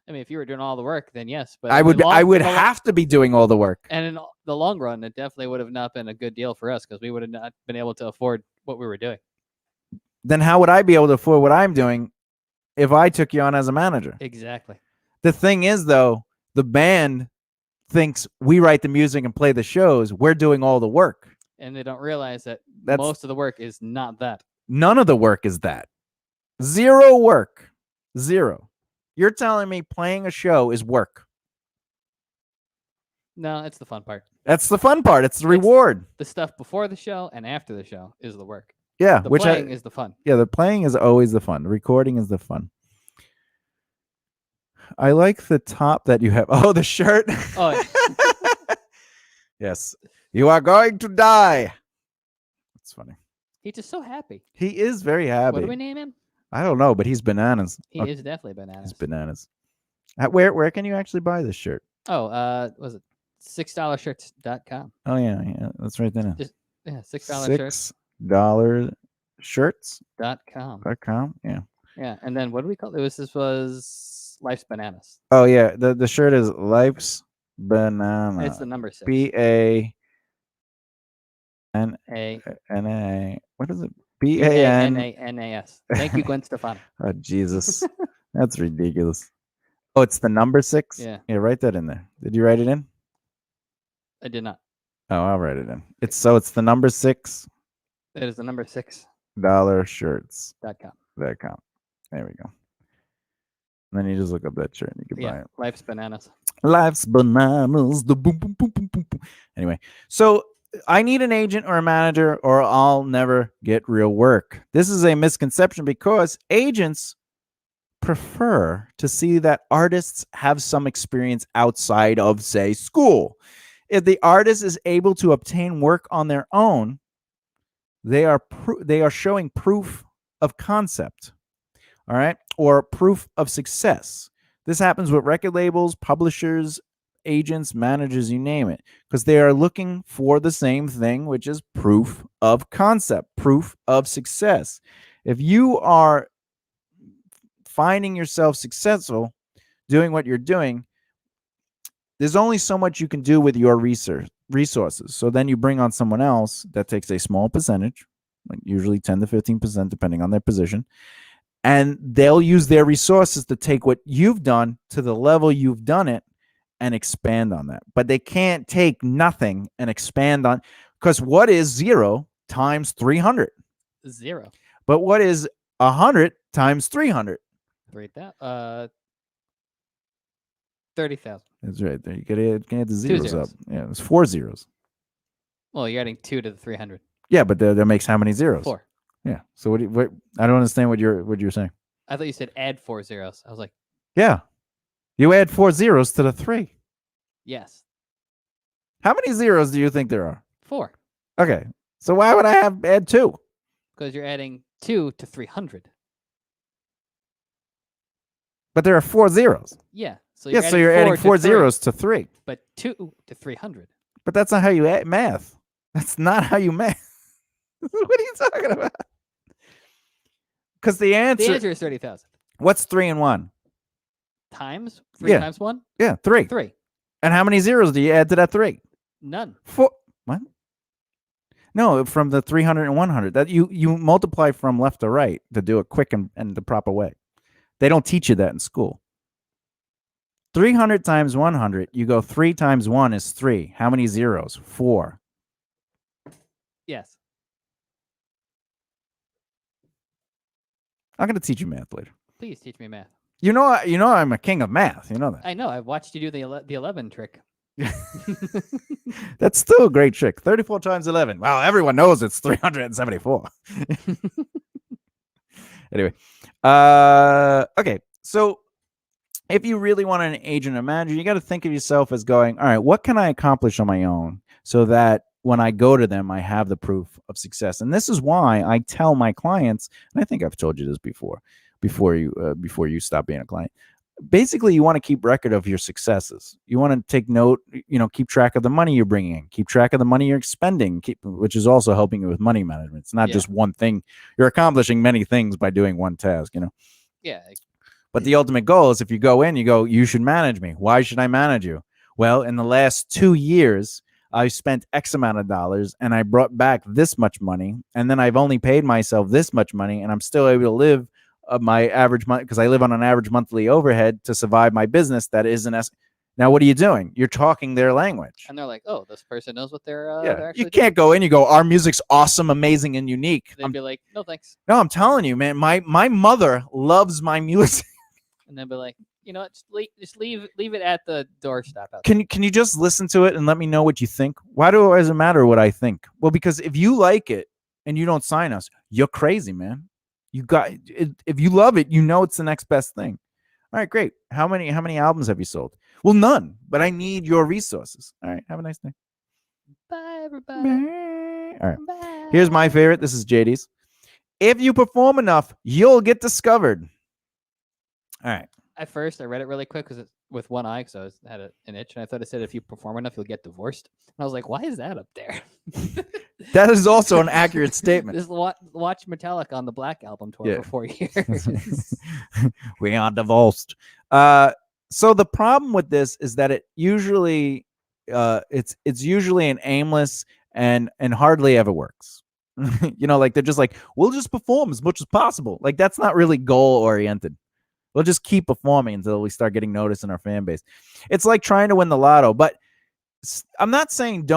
I mean, if you were doing all the work, then yes. But I would have to be doing all the work. And in the long run, it definitely would have not been a good deal for us because we would have not been able to afford what we were doing. Then how would I be able to afford what I'm doing if I took you on as a manager? Exactly. The thing is, though, the band thinks we write the music and play the shows. We're doing all the work. And they don't realize that most of the work is not that. None of the work is that. Zero work. Zero. You're telling me playing a show is work? No, it's the fun part. That's the fun part. It's the reward. The stuff before the show and after the show is the work. Yeah, the playing is the fun. Yeah, the playing is always the fun. The recording is the fun. I like the top that you have. Oh, the shirt. Oh, yes. You are going to die. That's funny. He's just so happy. He is very happy. What do we name him? I don't know, but he's bananas. He is definitely bananas. He's bananas. Where can you actually buy this shirt? Oh, was it $6shirts.com? Oh yeah, that's right there. Yeah, $6 shirts. $6 shirts.com. .com. Yeah. Yeah, and then what do we call it? This was Life's Bananas. Oh yeah, the shirt is Life's Banana. It's the number 6. BANANA. What is it? BANANAS. Thank you, Gwen Stefani. Oh Jesus, that's ridiculous. Oh, it's the number 6. Yeah. Yeah, write that in there. Did you write it in? I did not. Oh, I'll write it in. It's the number 6. It is the number $6 shirts.com. There we go. And then you just look up that shirt and you can buy it. Life's Bananas. Life's bananas. The boom, boom, boom, boom, boom, boom. Anyway, so I need an agent or a manager or I'll never get real work. This is a misconception because agents prefer to see that artists have some experience outside of, say, school. If the artist is able to obtain work on their own, they are showing proof of concept. All right, or proof of success. This happens with record labels, publishers, agents, managers, you name it, because they are looking for the same thing, which is proof of concept, proof of success. If you are finding yourself successful doing what you're doing, there's only so much you can do with your resources. So then you bring on someone else that takes a small percentage, like usually 10 to 15%, depending on their position. And they'll use their resources to take what you've done to the level you've done it and expand on that. But they can't take nothing and expand on, because what is 0 times 300? 0. But what is 100 times 300? Read that. 30,000. That's right. There you can add the zeros up. zeros. Yeah, it's 4 zeros. Well, you're adding 2 to the 300. Yeah, but that makes how many zeros? 4. Yeah. So what? I don't understand what you're saying. I thought you said add 4 zeros. I was like, Yeah, you add 4 zeros to the 3. yes, How many zeros do you think there are? 4. Okay, so why would I add 2? Because you're adding 2 to 300. But there are 4 zeros. Yeah. So you're adding 4 zeros to 3. But 2 to 300. But that's not how you math. That's not how you math. What are you talking about? Because the answer is 30,000. What's 3 and 1? Times 3 times 1? Yeah, 3. 3. And how many zeros do you add to that 3? None. 4. What? No, from the 300 and 100. That you multiply from left to right to do it quick and the proper way. They don't teach you that in school. 300 times 100, you go 3 times 1 is 3. How many zeros? 4. Yes. I'm going to teach you math later. Please teach me math. You know I'm a king of math. You know that. I know. I've watched you do the 11 trick. That's still a great trick. 34 times 11. Well, everyone knows it's 374. Anyway. Okay. So if you really want an agent or manager, you got to think of yourself as going, all right, what can I accomplish on my own so that when I go to them, I have the proof of success. And this is why I tell my clients, and I think I've told you this before you stop being a client. Basically, you want to keep record of your successes. You want to take note, keep track of the money you're bringing in, keep track of the money you're expending, which is also helping you with money management. It's not just one thing. You're accomplishing many things by doing one task, Yeah. But the ultimate goal is if you go in, you should manage me. Why should I manage you? Well, in the last 2 years, I spent X amount of dollars and I brought back this much money. And then I've only paid myself this much money and I'm still able to live my average month because I live on an average monthly overhead to survive my business. That isn't Now, what are you doing? You're talking their language. And they're like, oh, this person knows what they're actually You can't go in, you go, our music's awesome, amazing, and unique. They'd be like, no, thanks. No, I'm telling you, man, my mother loves my music. And they'd be like, just leave it at the doorstep. Can you just listen to it and let me know what you think? Why does it matter what I think? Well, because if you like it and you don't sign us, you're crazy, man. If you love it, it's the next best thing. All right, great. How many albums have you sold? Well, none, but I need your resources. All right, have a nice day. Bye, everybody. Bye. All right. Bye. Here's my favorite. This is JD's. If you perform enough, you'll get discovered. All right. At first, I read it really quick because it's with one eye because I had an itch, and I thought it said if you perform enough, you'll get divorced. And I was like, why is that up there? That is also an accurate statement. Just watch Metallica on the Black Album tour for 4 years. We are divorced. So the problem with this is that it usually it's usually an aimless and hardly ever works. Like they're just like, we'll just perform as much as possible. Like that's not really goal oriented. We'll just keep performing until we start getting noticed in our fan base. It's like trying to win the lotto, but I'm not saying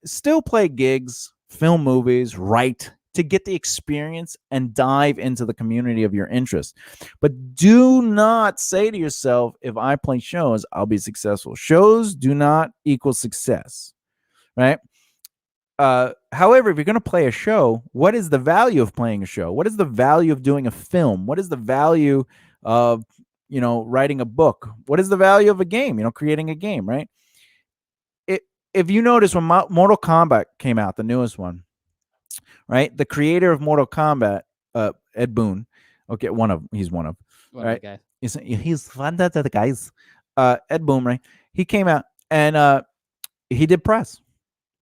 still play gigs, film movies, write to get the experience and dive into the community of your interest. But do not say to yourself, if I play shows, I'll be successful. Shows do not equal success, right? However, if you're going to play a show, what is the value of playing a show? What is the value of doing a film? What is the value of, writing a book? What is the value of a game? Creating a game, right? If you notice when Mortal Kombat came out, the newest one, right? The creator of Mortal Kombat, Ed Boon, okay, he's one of the guys. He's one of the guys. Ed Boon, right? He came out and he did press.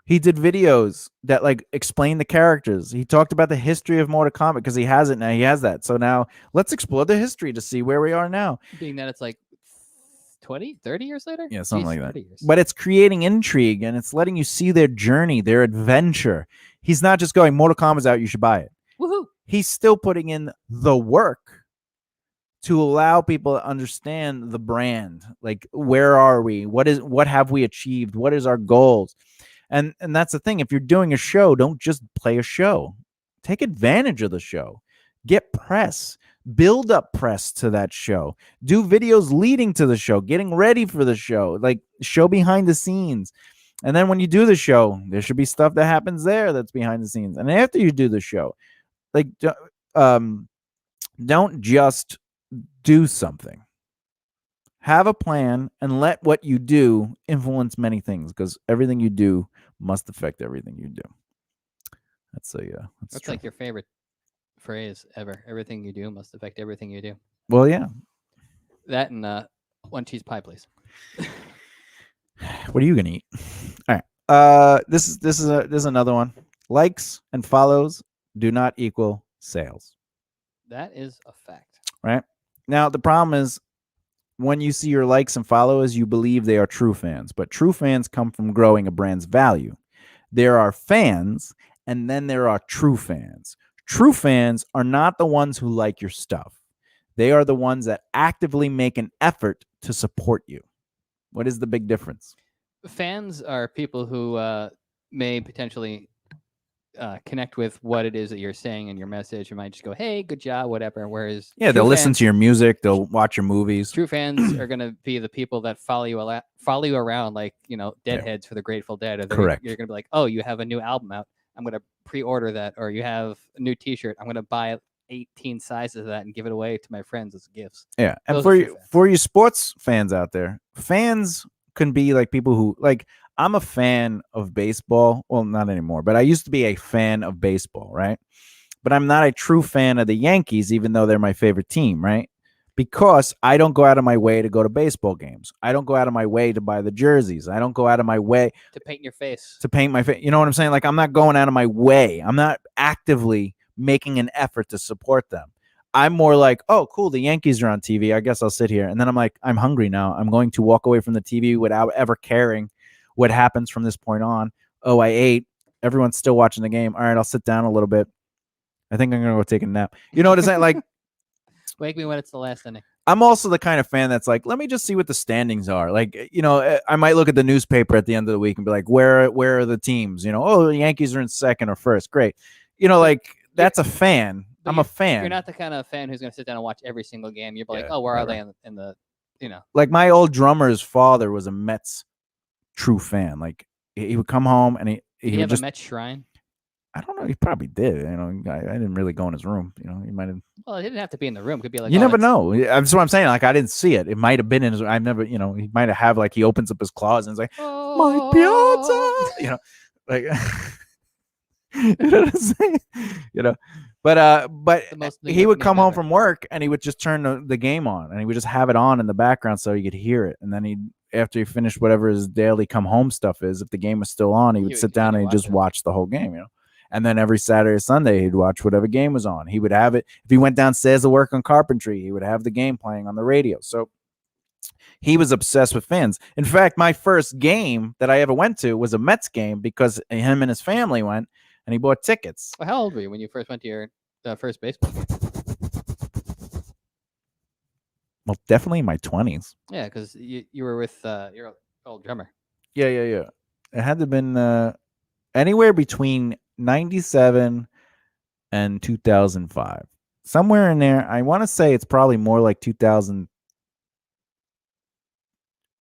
He did videos that explain the characters. He talked about the history of Mortal Kombat because he has it now. He has that. So now let's explore the history to see where we are now. Being that it's 20, 30 years later? Yeah, something like that. But it's creating intrigue and it's letting you see their journey, their adventure. He's not just going, Mortal Kombat's out, you should buy it. Woohoo! He's still putting in the work to allow people to understand the brand. Like, where are we? What have we achieved? What is our goals? And that's the thing. If you're doing a show, don't just play a show. Take advantage of the show. Get press. build up press to that show, do videos leading to the show, getting ready for the show, like show behind the scenes. And then when you do the show, there should be stuff that happens there that's behind the scenes. And after you do the show, like don't just do something. Have a plan and let what you do influence many things, because everything you do must affect everything you do. That's That's true. like your favorite phrase ever. Everything you do must affect everything you do. Well, yeah. That and one cheese pie, please. What are you gonna eat? All right. This is another one. Likes and follows do not equal sales. That is a fact. Right? Now the problem is, when you see your likes and followers, you believe they are true fans, but true fans come from growing a brand's value. There are fans, and then there are true fans. True fans are not the ones who like your stuff. They are the ones that actively make an effort to support you. What is the big difference? Fans are people who may potentially connect with what it is that you're saying in your message. You might just go, "Hey, good job," whatever. Whereas they'll listen to your music, they'll watch your movies. True fans are going to be the people that follow you around, like Deadheads for the Grateful Dead. Or Correct. You're going to be like, "Oh, you have a new album out. I'm going to pre-order that," or "You have a new T-shirt. I'm going to buy 18 sizes of that and give it away to my friends as gifts." Yeah, and for you sports fans out there, fans can be like people who like. I'm a fan of baseball. Well, not anymore, but I used to be a fan of baseball, right? But I'm not a true fan of the Yankees, even though they're my favorite team, right? Because I don't go out of my way to go to baseball games. I don't go out of my way to buy the jerseys. I don't go out of my way to paint your face. To paint my face. You know what I'm saying? Like, I'm not going out of my way. I'm not actively making an effort to support them. I'm more like, oh, cool, the Yankees are on TV. I guess I'll sit here. And then I'm like, I'm hungry now. I'm going to walk away from the TV without ever caring what happens from this point on. Oh, I ate. Everyone's still watching the game. All right, I'll sit down a little bit. I think I'm going to go take a nap. You know what I'm saying? Like, wake me when it's the last inning. I'm also the kind of fan that's like, let me just see what the standings are. Like, I might look at the newspaper at the end of the week and be like, where are the teams? Oh, the Yankees are in second or first. Great. Like, that's a fan. I'm a fan. You're not the kind of fan who's going to sit down and watch every single game. You're like, oh, where are they in the Like, my old drummer's father was a Mets true fan. Like, he would come home and he Did he would have just a Mets shrine? I don't know. He probably did. I didn't really go in his room. He might have. Well, it didn't have to be in the room. It could be like, you never know. That's what I'm saying. Like, I didn't see it. It might have been in his. I've never. He might have like he opens up his closet and is like, my piazza. Like, you know what I'm saying? But he would come home from work and he would just turn the game on and he would just have it on in the background so you could hear it. And then after he finished whatever his daily come home stuff is, if the game was still on, he would sit down and he'd just watch the whole game. And then every Saturday or Sunday, he'd watch whatever game was on. He would have it. If he went downstairs to work on carpentry, he would have the game playing on the radio. So he was obsessed with fans. In fact, my first game that I ever went to was a Mets game because him and his family went and he bought tickets. Well, how old were you when you first went to your first baseball game? Well, definitely in my 20s. Yeah, because you were with your old drummer. Yeah. It had to have been anywhere between 97 and 2005. Somewhere in there. I want to say it's probably more like 2000.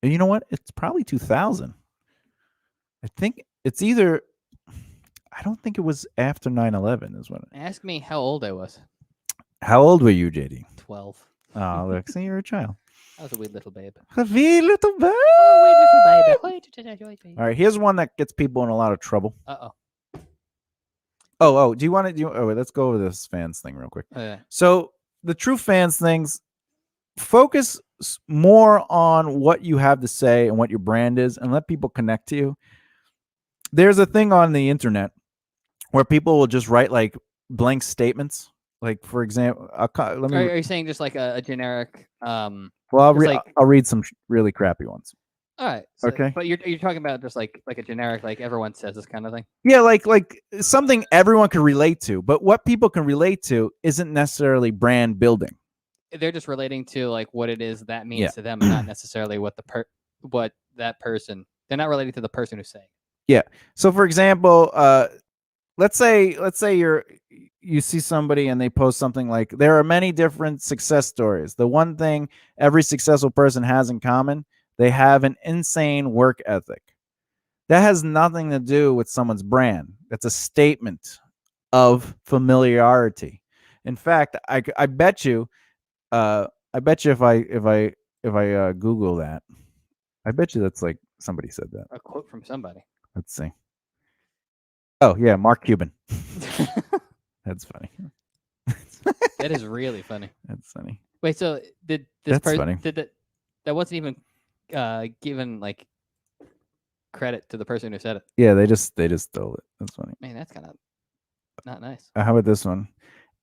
You know what? It's probably 2000. I think it's either. I don't think it was after 9/11 is when. Ask me how old I was. How old were you, JD? 12. Oh, look, see, you're a child. I was a wee little babe. A wee little babe. Oh, wee little baby. All right, here's one that gets people in a lot of trouble. Uh-oh. Oh, do you want to wait, let's go over this fans thing real quick. Oh, yeah. So the true fans things, focus more on what you have to say and what your brand is and let people connect to you. There's a thing on the internet where people will just write like blank statements. Like, for example, are you saying just like a generic? Well, I'll read some really crappy ones. All right. So, okay. But you're talking about just like a generic, like everyone says this kind of thing. Yeah, like something everyone can relate to, but what people can relate to isn't necessarily brand building. They're just relating to like what it is that means to them, and not necessarily what that person. They're not relating to the person who's saying. Yeah. So, for example, let's say you see somebody and they post something like, there are many different success stories. The one thing every successful person has in common, they have an insane work ethic. That has nothing to do with someone's brand. That's a statement of familiarity. In fact, I bet you, if I Google that, I bet you that's like somebody said that. A quote from somebody. Let's see. Oh yeah, Mark Cuban. That's funny. That is really funny. That's funny. Wait, so did this That's funny. Did that wasn't even given like credit to the person who said it? Yeah, they just stole it. That's funny. Man, that's kind of not nice. How about this one?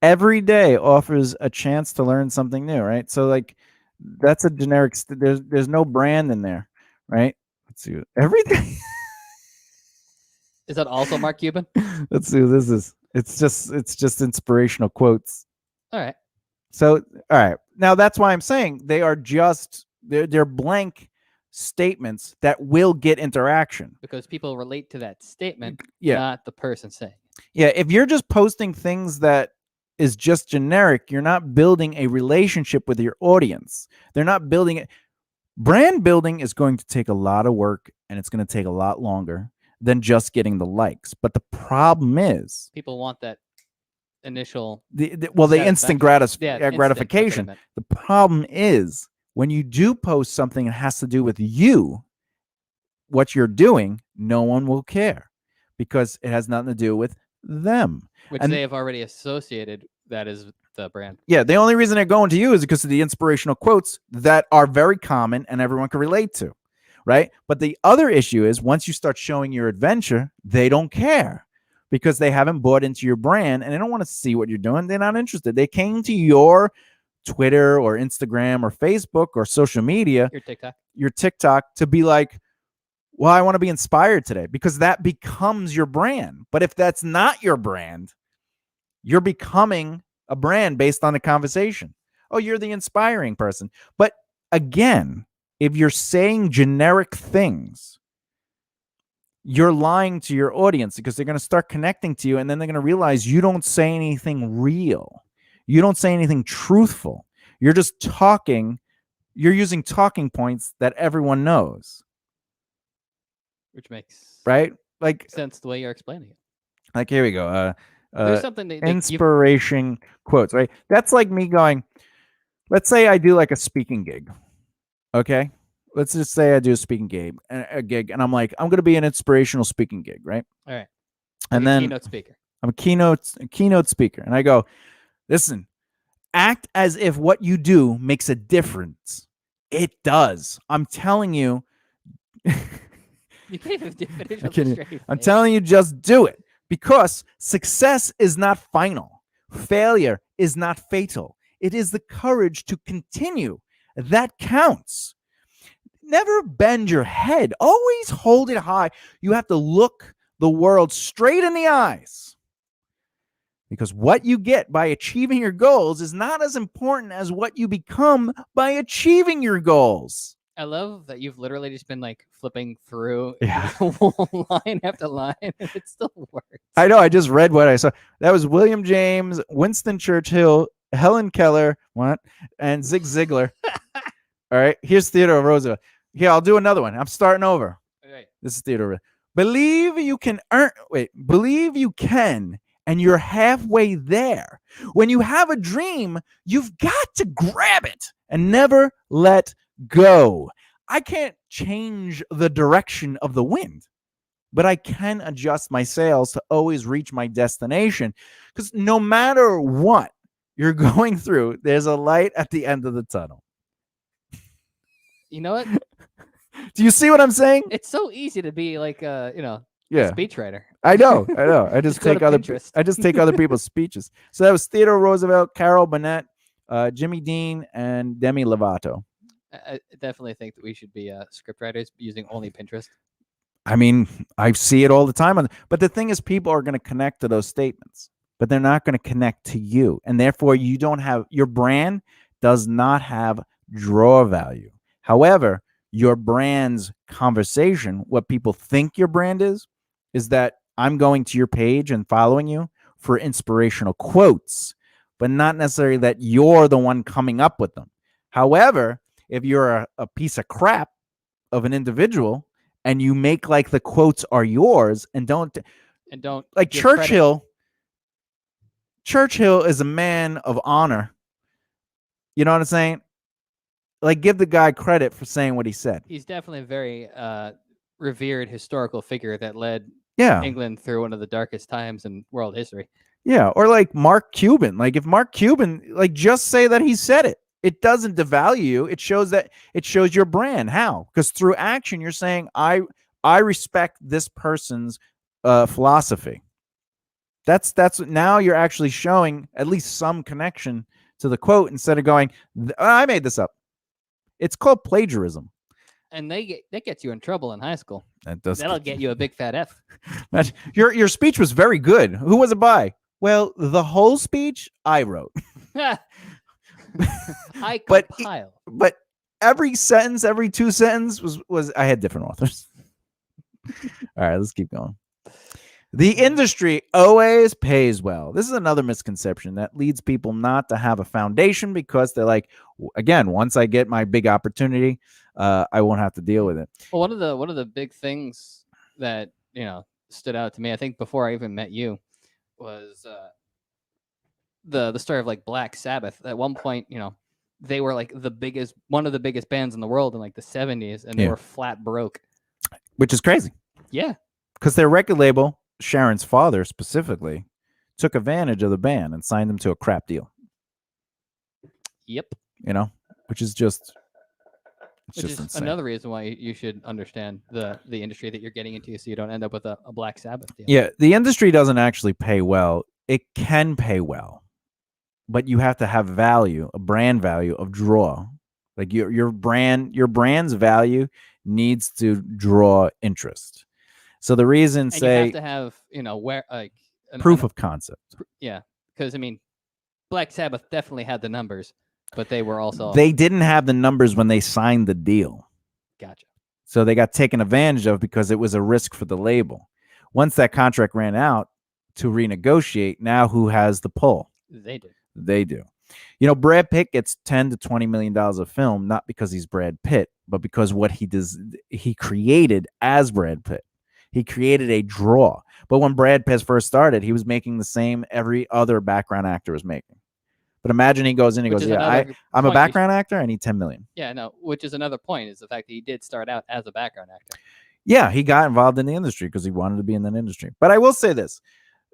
Every day offers a chance to learn something new, right? So like, that's a generic. There's no brand in there, right? Let's see. Every day. Is that also Mark Cuban? Let's see who this is. It's just inspirational quotes. All right. So all right, now that's why I'm saying they are just they're blank statements that will get interaction because people relate to that statement, yeah, not the person saying. Yeah, if you're just posting things that is just generic, you're not building a relationship with your audience. They're not building it. Brand building is going to take a lot of work, and it's going to take a lot longer than just getting the likes. But the problem is, people want that initial the instant gratification. The problem is, when you do post something that has to do with you, what you're doing, no one will care because it has nothing to do with them. Which they have already associated that is the brand. Yeah, the only reason they're going to you is because of the inspirational quotes that are very common and everyone can relate to, right? But the other issue is, once you start showing your adventure, they don't care because they haven't bought into your brand and they don't want to see what you're doing. They're not interested. They came to your Twitter or Instagram or Facebook or social media, your TikTok, to be like, well, I want to be inspired today, because that becomes your brand. But if that's not your brand, you're becoming a brand based on the conversation. Oh, you're the inspiring person. But again, if you're saying generic things, you're lying to your audience, because they're going to start connecting to you, and then they're going to realize you don't say anything real. You don't say anything truthful. You're just talking. You're using talking points that everyone knows. Which makes like sense the way you're explaining it. Like, here we go. There's something that inspiration quotes, right? That's like me going, let's say I do like a speaking gig. Okay. Let's just say I do a speaking gig, and I'm like, I'm going to be an inspirational speaking gig, right? All right. And then keynote speaker. I'm a keynote speaker. And I go, listen, act as if what you do makes a difference. It does. I'm telling you. You can't even do it. I'm telling you, just do it, because success is not final. Failure is not fatal. It is the courage to continue that counts. Never bend your head. Always hold it high. You have to look the world straight in the eyes, because what you get by achieving your goals is not as important as what you become by achieving your goals. I love that you've literally just been like flipping through line after line, and it still works. I know. I just read what I saw. That was William James, Winston Churchill, Helen Keller, and Zig Ziglar. All right. Here's Theodore Roosevelt. Here, I'll do another one. I'm starting over. Okay. This is Theodore. Believe you can, and you're halfway there. When you have a dream, you've got to grab it and never let go. I can't change the direction of the wind, but I can adjust my sails to always reach my destination, because no matter what you're going through, there's a light at the end of the tunnel. You know what? Do you see what I'm saying? It's so easy to be like a speechwriter. I know. I just take other people's speeches. So that was Theodore Roosevelt, Carol Burnett, Jimmy Dean, and Demi Lovato. I definitely think that we should be scriptwriters using only Pinterest. I mean, I see it all the time. But the thing is, people are going to connect to those statements, but they're not going to connect to you. And therefore, your brand does not have draw value. However, your brand's conversation, what people think your brand is that I'm going to your page and following you for inspirational quotes, but not necessarily that you're the one coming up with them. However, if you're a piece of crap of an individual and you make like the quotes are yours and don't like Churchill. Credit. Churchill is a man of honor. You know what I'm saying? Like, give the guy credit for saying what he said. He's definitely a very revered historical figure that led Yeah. England through one of the darkest times in world history. Yeah, or like Mark Cuban. Like if Mark Cuban, like just say that he said it. It doesn't devalue you. It shows your brand. How? Because through action, you're saying I respect this person's philosophy. That's now you're actually showing at least some connection to the quote instead of going, I made this up. It's called plagiarism. And that gets you in trouble in high school. That'll get you a big fat F. Your speech was very good. Who was it by? Well, the whole speech I wrote. I compiled. But every sentence, every 2 sentences was I had different authors. All right, let's keep going. The industry always pays well. This is another misconception that leads people not to have a foundation because they're like, again, once I get my big opportunity, I won't have to deal with it. Well, one of the big things that stood out to me, I think before I even met you, was the story of like Black Sabbath. At one point, they were like one of the biggest bands in the world in like the 70s, and they were flat broke, which is crazy. Yeah, because their record label, Sharon's father specifically, took advantage of the band and signed them to a crap deal. Yep. Which is just insane. Another reason why you should understand the industry that you're getting into, so you don't end up with a Black Sabbath deal. Yeah, the industry doesn't actually pay well. It can pay well, but you have to have value, a brand value of draw. Like your brand's value needs to draw interest. So the reason, you have to have where like proof of concept. Yeah, because Black Sabbath definitely had the numbers, but they didn't have the numbers when they signed the deal. Gotcha. So they got taken advantage of because it was a risk for the label. Once that contract ran out to renegotiate, now who has the pull? They do. Brad Pitt gets $10 to $20 million a film, not because he's Brad Pitt, but because what he created as Brad Pitt. He created a draw. But when Brad Pitt first started, he was making the same every other background actor was making. But imagine he goes in and goes, yeah, I'm a background actor. I need $10 million. Yeah, no, which is another point, is the fact that he did start out as a background actor. Yeah, he got involved in the industry because he wanted to be in that industry. But I will say this.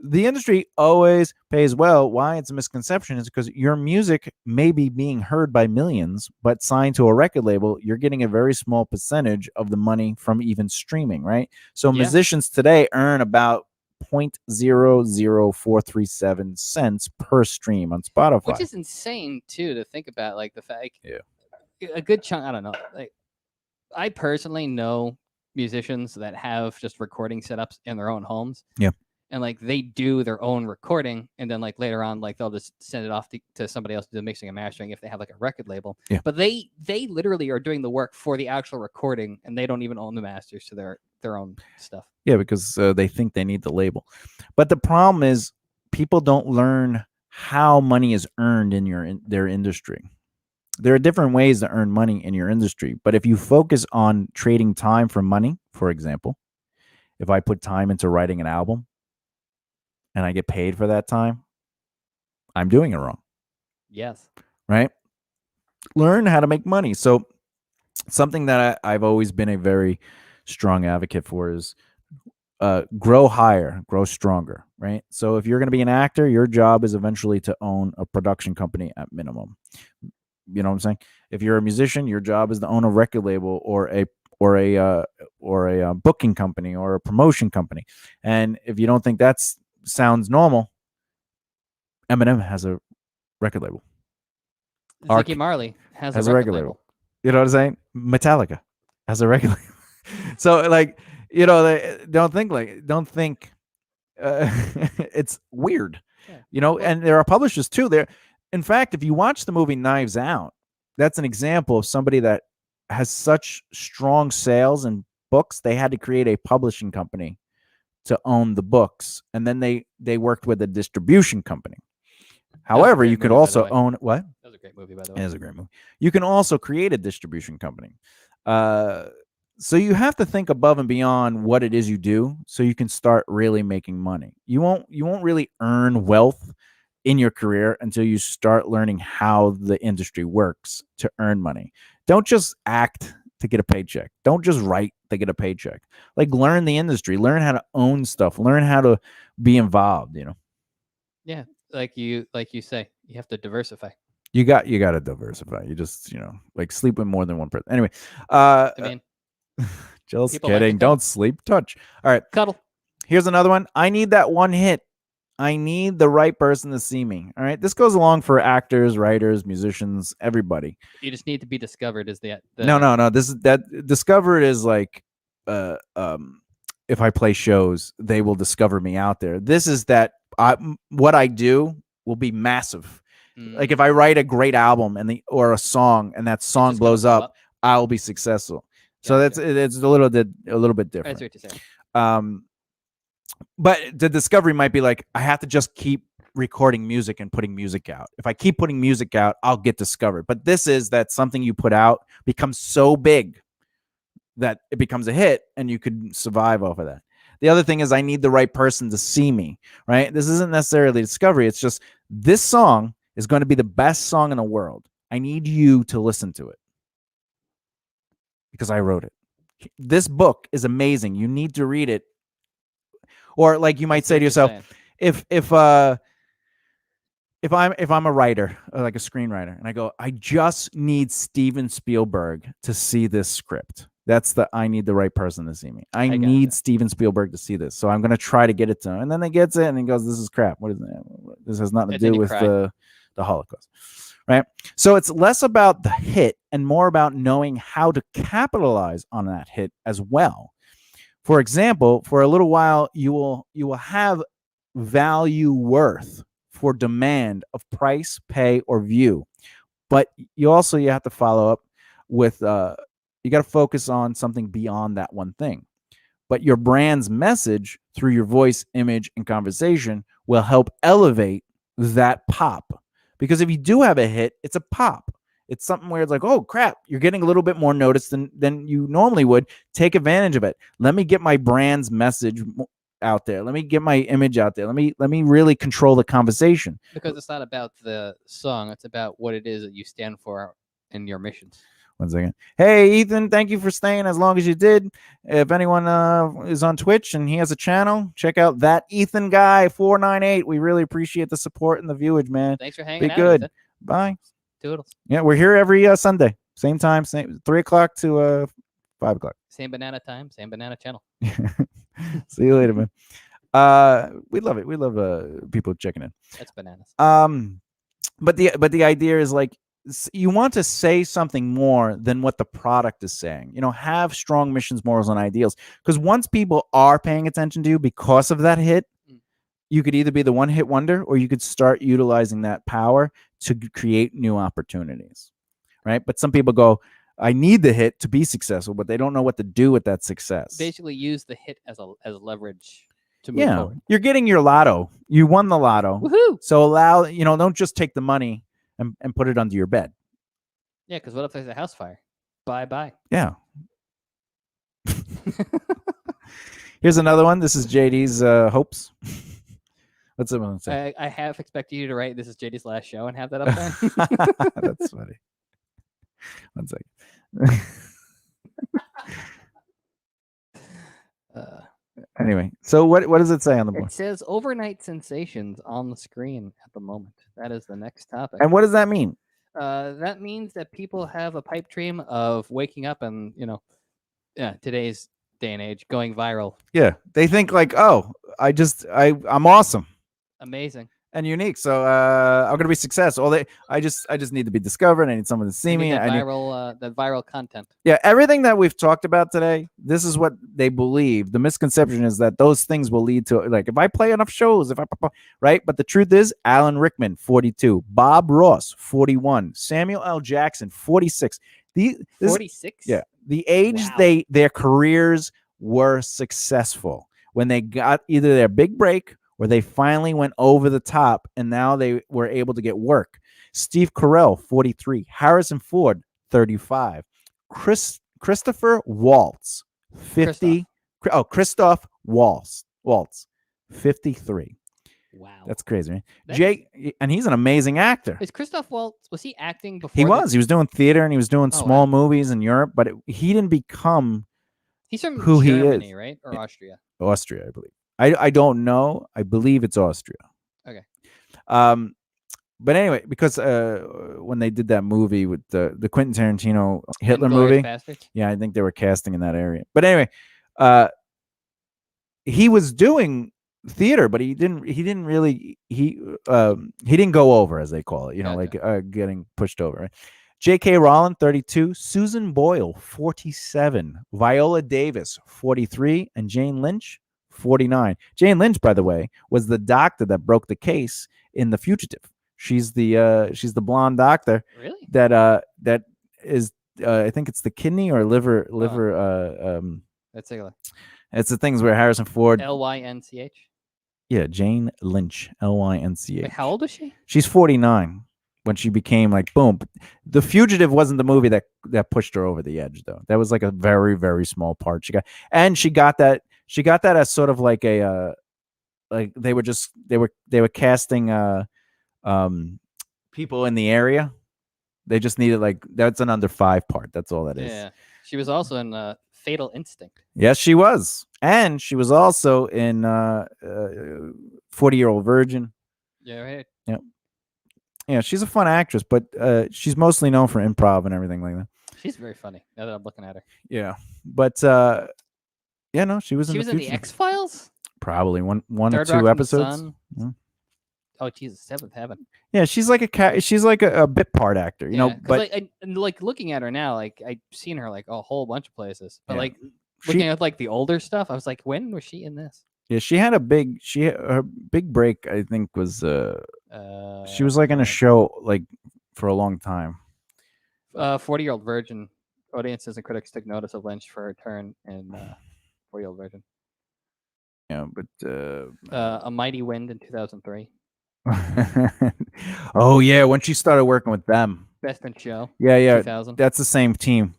The industry always pays well. Why it's a misconception is because your music may be being heard by millions, but signed to a record label, you're getting a very small percentage of the money from even streaming, right? So musicians today earn about 0.00437 cents per stream on Spotify. Which is insane, too, to think about. Like the fact, a good chunk, I don't know. Like, I personally know musicians that have just recording setups in their own homes. Yeah. And like they do their own recording, and then like later on, like they'll just send it off to somebody else to do the mixing and mastering if they have like a record label. Yeah. But they literally are doing the work for the actual recording, and they don't even own the masters to their own stuff. Yeah, because they think they need the label. But the problem is people don't learn how money is earned in their industry. There are different ways to earn money in your industry, but if you focus on trading time for money, for example, if I put time into writing an album, and I get paid for that time, I'm doing it wrong. Yes. Right? Learn how to make money. So something that I've always been a very strong advocate for is grow higher, grow stronger, right? So if you're going to be an actor, your job is eventually to own a production company at minimum. You know what I'm saying? If you're a musician, your job is to own a record label or a booking company or a promotion company. And if you don't think that's sounds normal, Eminem has a record label. Ziggy Marley has a record label. You know what I'm saying? Metallica has a record label. So like, don't think it's weird. Yeah. And there are publishers too. In fact, if you watch the movie Knives Out, that's an example of somebody that has such strong sales and books, they had to create a publishing company to own the books, and then they worked with a distribution company. That was a However, great you could movie, by the also way. own what? That was a great movie, by the It way. is a great movie. You can also create a distribution company. So you have to think above and beyond what it is you do, so you can start really making money. You won't really earn wealth in your career until you start learning how the industry works to earn money. Don't just act to get a paycheck. Don't just write to get a paycheck. Like, learn the industry, learn how to own stuff, learn how to be involved, you know. Yeah, like you say, you have to diversify. You got to diversify. You just, like, sleep with more than one person. Anyway, I mean, just people like kidding. it, though. Don't sleep. Touch. All right. Cuddle. Here's another one. I need that one hit. I need the right person to see me. All right. This goes along for actors, writers, musicians, everybody. You just need to be discovered. Is the No. This is that discovered is like, if I play shows, they will discover me out there. This is that what I do will be massive. Like, if I write a great album or a song and that song blows up, I'll be successful. So it's a little bit different. That's what you're saying. But the discovery might be like, I have to just keep recording music and putting music out. If I keep putting music out, I'll get discovered. But this is that something you put out becomes so big that it becomes a hit and you could survive off of that. The other thing is, I need the right person to see me, right? This isn't necessarily discovery. It's just, this song is going to be the best song in the world. I need you to listen to it because I wrote it. This book is amazing. You need to read it. Or, like, you might say to yourself, if I'm a writer, or like a screenwriter, and I go, I just need Steven Spielberg to see this script. That's I need the right person to see me. I need Steven Spielberg to see this. So I'm going to try to get it to him. And then he gets it and he goes, this is crap. What is that? This has nothing to do with the Holocaust. Right? So it's less about the hit and more about knowing how to capitalize on that hit as well. For example, for a little while, you will have value worth for demand of price, pay, or view. But you have to follow up with, you got to focus on something beyond that one thing. But your brand's message through your voice, image, and conversation will help elevate that pop. Because if you do have a hit, it's a pop. It's something where it's like, oh crap, you're getting a little bit more notice than you normally would. Take advantage of it. Let me get my brand's message out there. Let me get my image out there. Let me really control the conversation. Because it's not about the song. It's about what it is that you stand for in your missions. 1 second. Hey, Ethan, thank you for staying as long as you did. If anyone is on Twitch and he has a channel, check out that Ethan guy 498. We really appreciate the support and the viewage, man. Thanks for hanging out. Be good. Ethan. Bye. Toodles. Yeah, we're here every Sunday. Same time, 3 o'clock to 5 o'clock. Same banana time, same banana channel. See you later, man. We love it. We love people checking in. That's bananas. But the idea is, like, you want to say something more than what the product is saying. Have strong missions, morals, and ideals. Because once people are paying attention to you because of that hit, you could either be the one hit wonder, or you could start utilizing that power to create new opportunities, right? But some people go, I need the hit to be successful, but they don't know what to do with that success. Basically, use the hit as leverage to move forward. You're getting your lotto. You won the lotto. Woohoo! So don't just take the money and put it under your bed. Yeah, because what if there's a house fire? Bye. Yeah. Here's another one. This is JD's hopes. What's the one say? I have expected you to write, this is JD's last show, and have that up there. That's funny. 1 second. Anyway, so what does it say on the board? It says overnight sensations on the screen at the moment. That is the next topic. And what does that mean? That means that people have a pipe dream of waking up and, today's day and age, going viral. Yeah, they think like, oh, I'm awesome. Amazing. And unique. So I'm gonna be successful. I just need to be discovered. I need someone to see me. That viral content. Yeah, everything that we've talked about today, this is what they believe. The misconception is that those things will lead to, like, if I play enough shows, right? But the truth is, Alan Rickman, 42, Bob Ross, 41, Samuel L. Jackson, 46. 46? Yeah. The age their careers were successful. when they got either their big break or they finally went over the top, and now they were able to get work. Steve Carell, 43. Harrison Ford, 35. Christopher Waltz, 50. Christoph Waltz, 53. Wow. That's crazy, right? Jake, and he's an amazing actor. Is Christoph Waltz, was he acting before? He was doing theater and he was doing small movies in Europe, but he didn't become He's from who Germany, he is. Right? Or Austria? Austria, I believe. I don't know. I believe it's Austria. Okay. But anyway, because when they did that movie with the Quentin Tarantino Hitler movie, Bastards? yeah, I think they were casting in that area. But anyway, he was doing theater, but he didn't really he didn't go over, as they call it, like getting pushed over. Right? J.K. Rowling, 32, Susan Boyle, 47, Viola Davis, 43, and Jane Lynch, 49. Jane Lynch, by the way, was the doctor that broke the case in The Fugitive. She's the blonde doctor. Really? That is I think it's the kidney or liver. Let's take a look. It's the things where Harrison Ford. Lynch. Yeah, Jane Lynch, Lynch. Wait, how old is she? She's 49 when she became like boom. The Fugitive wasn't the movie that pushed her over the edge, though. That was like a very, very small part. She got that as sort of like a like they were casting people in the area. They just needed that's an under 5 part. That's all that is. Yeah, she was also in Fatal Instinct. Yes, she was, and she was also in 40-Year-Old Virgin. Yeah, right. Yep. Yeah, she's a fun actress, but she's mostly known for improv and everything like that. She's very funny. Now that I'm looking at her. Yeah, but yeah, no, she was in the X-Files. Probably one or two episodes. Yeah. Oh Jesus, Seventh Heaven. Yeah, she's like a bit part actor, But like looking at her now, like I've seen her like a whole bunch of places, but like looking at like the older stuff, I was like, when was she in this? Yeah, she had her big break. I think was she was like in a show like for a long time. 40-Year-Old Virgin. Audiences and critics took notice of Lynch for her turn in 40-Year-Old Virgin. Yeah, but A Mighty Wind in 2003. Oh yeah, when she started working with them. Best in Show. Yeah. 2000. That's the same team.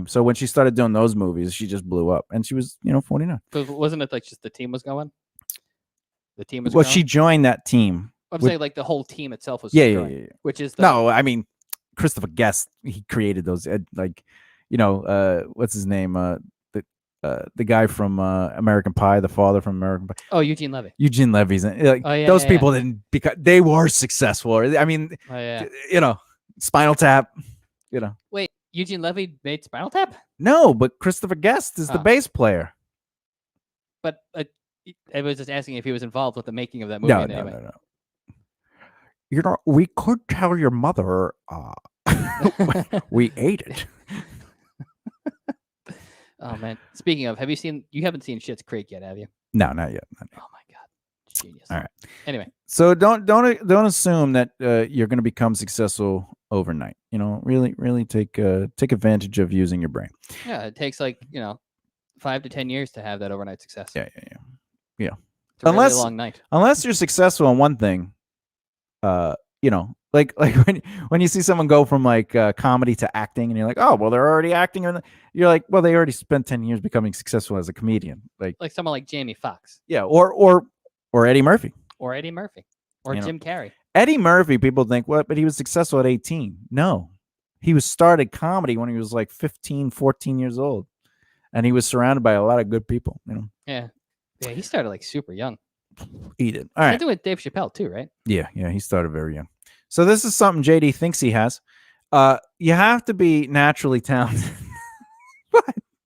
So when she started doing those movies, she just blew up, and she was 49. But wasn't it like just the team was going? The team was. Well, she joined that team. I'm saying like the whole team itself was. Yeah. Which is no, I mean Christopher Guest. He created those what's his name? The guy from American Pie, the father from American Pie. Oh, Eugene Levy. Eugene Levy's those people didn't because they were successful. I mean, Spinal Tap. Wait, Eugene Levy made Spinal Tap? No, but Christopher Guest is the bass player. But I was just asking if he was involved with the making of that movie. No. We could tell your mother we ate it. Oh man! Speaking of, you haven't seen Schitt's Creek yet, have you? No, not yet. Oh my god, genius! All right. Anyway, so don't assume that you're going to become successful overnight. Really take advantage of using your brain. Yeah, it takes 5 to 10 years to have that overnight success. Yeah. It's a really long night. Unless you're successful in one thing, like when you see someone go from comedy to acting, and you're like, oh, well, they're already acting, or you're like, well, they already spent 10 years becoming successful as a comedian, like someone like Jamie Foxx. Yeah, or Eddie Murphy, or Jim Carrey. Eddie Murphy, people think, what? But he was successful at 18. No, he started comedy when he was like 15, 14 years old, and he was surrounded by a lot of good people. Yeah, he started super young. He did. All right. I do with Dave Chappelle too, right? Yeah, he started very young. So this is something JD thinks he has. You have to be naturally talented. What?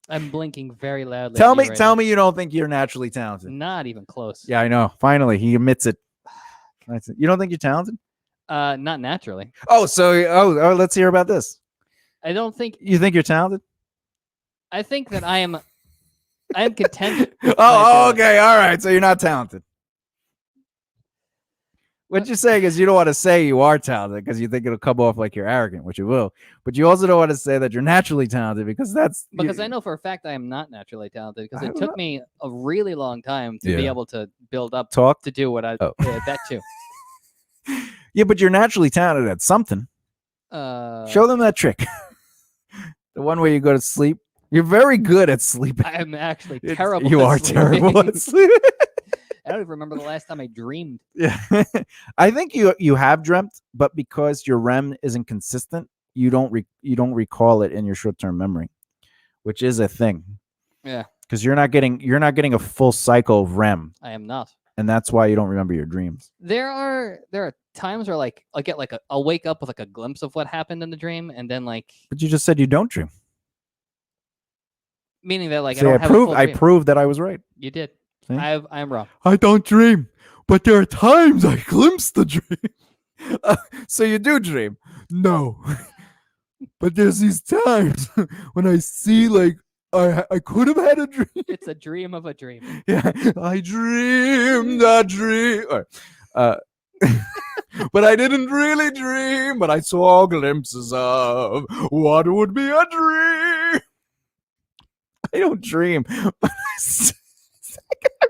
I'm blinking very loudly. Tell me you don't think you're naturally talented. Not even close. Yeah, I know. Finally, he admits it. You don't think you're talented? Not naturally. Oh, let's hear about this. I don't think. You think you're talented? I think that I am content. Oh, okay. All right. So you're not talented. What you're saying is you don't want to say you are talented because you think it'll come off like you're arrogant, which it will. But you also don't want to say that you're naturally talented because I know for a fact I am not naturally talented because it took me a really long time to be able to build up talk to do what I that too. Yeah, but you're naturally talented at something. Show them that trick. The one where you go to sleep. You're very good at sleeping. I am actually terrible. You are terrible at sleeping. I don't even remember the last time I dreamed. Yeah, I think you have dreamt, but because your REM isn't consistent, you don't recall it in your short-term memory, which is a thing. Yeah, because you're not getting a full cycle of REM. I am not, and that's why you don't remember your dreams. There are times where like I'll get like I'll wake up with like a glimpse of what happened in the dream, and then like. But you just said you don't dream. Meaning that like See, I proved that I was right. You did. See? I'm wrong. I don't dream, but there are times I glimpse the dream. So you do dream? No. But there's these times when I see like I could have had a dream. It's a dream of a dream. Yeah, I dreamed a dream. But I didn't really dream, but I saw glimpses of what would be a dream. I don't dream.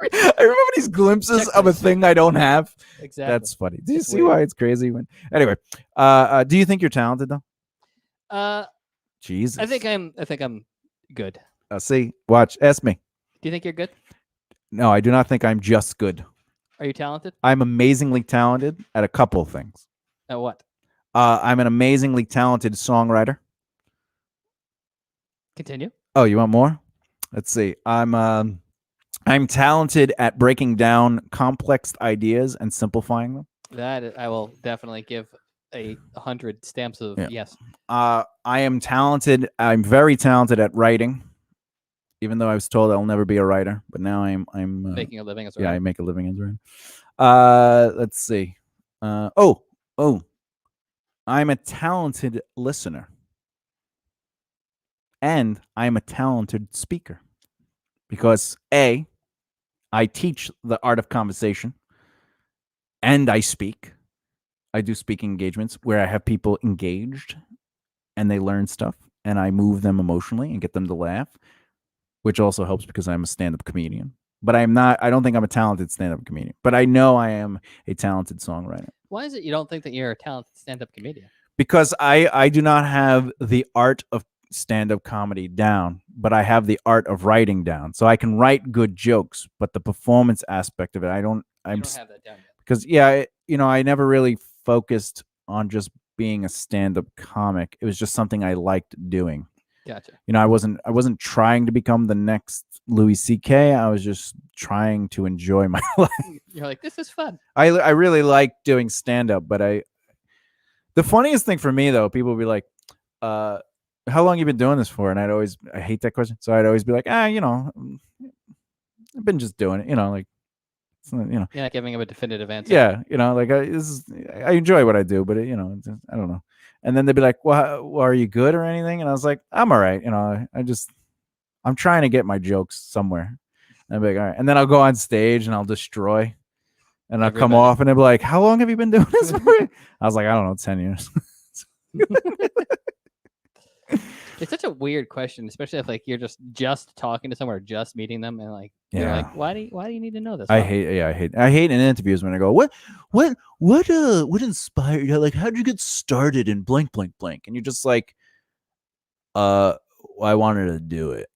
I remember these glimpses of a thing I don't have. Exactly. That's funny. Do you see why it's crazy? Anyway, do you think you're talented though? Jesus. I think I'm good. See, watch. Ask me. Do you think you're good? No, I do not think I'm just good. Are you talented? I'm amazingly talented at a couple of things. At what? I'm an amazingly talented songwriter. Continue. Oh, you want more? Let's see. I'm talented at breaking down complex ideas and simplifying them. That I will definitely give 100 stamps of yes. I am talented. I'm very talented at writing, even though I was told I'll never be a writer. But now I'm making a living as a writer. Yeah, I make a living as a writer. Let's see. I'm a talented listener, and I'm a talented speaker, because I teach the art of conversation, and I speak. I do speaking engagements where I have people engaged and they learn stuff, and I move them emotionally and get them to laugh, which also helps because I'm a stand-up comedian. But I don't think I'm a talented stand-up comedian, but I know I am a talented songwriter. Why is it you don't think that you're a talented stand-up comedian? Because I do not have the art of stand-up comedy down, but I have the art of writing down. So I can write good jokes, but the performance aspect of it, I don't have that down yet. Because I never really focused on just being a stand-up comic. It was just something I liked doing. Gotcha. I wasn't trying to become the next Louis C.K. I was just trying to enjoy my life. You're like, this is fun. I really like doing stand-up, but the funniest thing for me though, people will be like, how long you been doing this for? And I hate that question. So I'd always be like, I've been just doing it, like, You're not giving him a definitive answer. Yeah. I enjoy what I do, but I don't know. And then they'd be like, well, are you good or anything? And I was like, I'm all right. I'm trying to get my jokes somewhere. And I'd be like, all right. And then I'll go on stage and I'll destroy, and I'll come off, and they'll be like, how long have you been doing this for? I was like, I don't know, 10 years. It's such a weird question, especially if like you're just talking to someone or just meeting them, and like you're like, why do you need to know this? I hate in interviews when I go, what inspired you? Like, how did you get started in blank blank blank? And you're just like, I wanted to do it.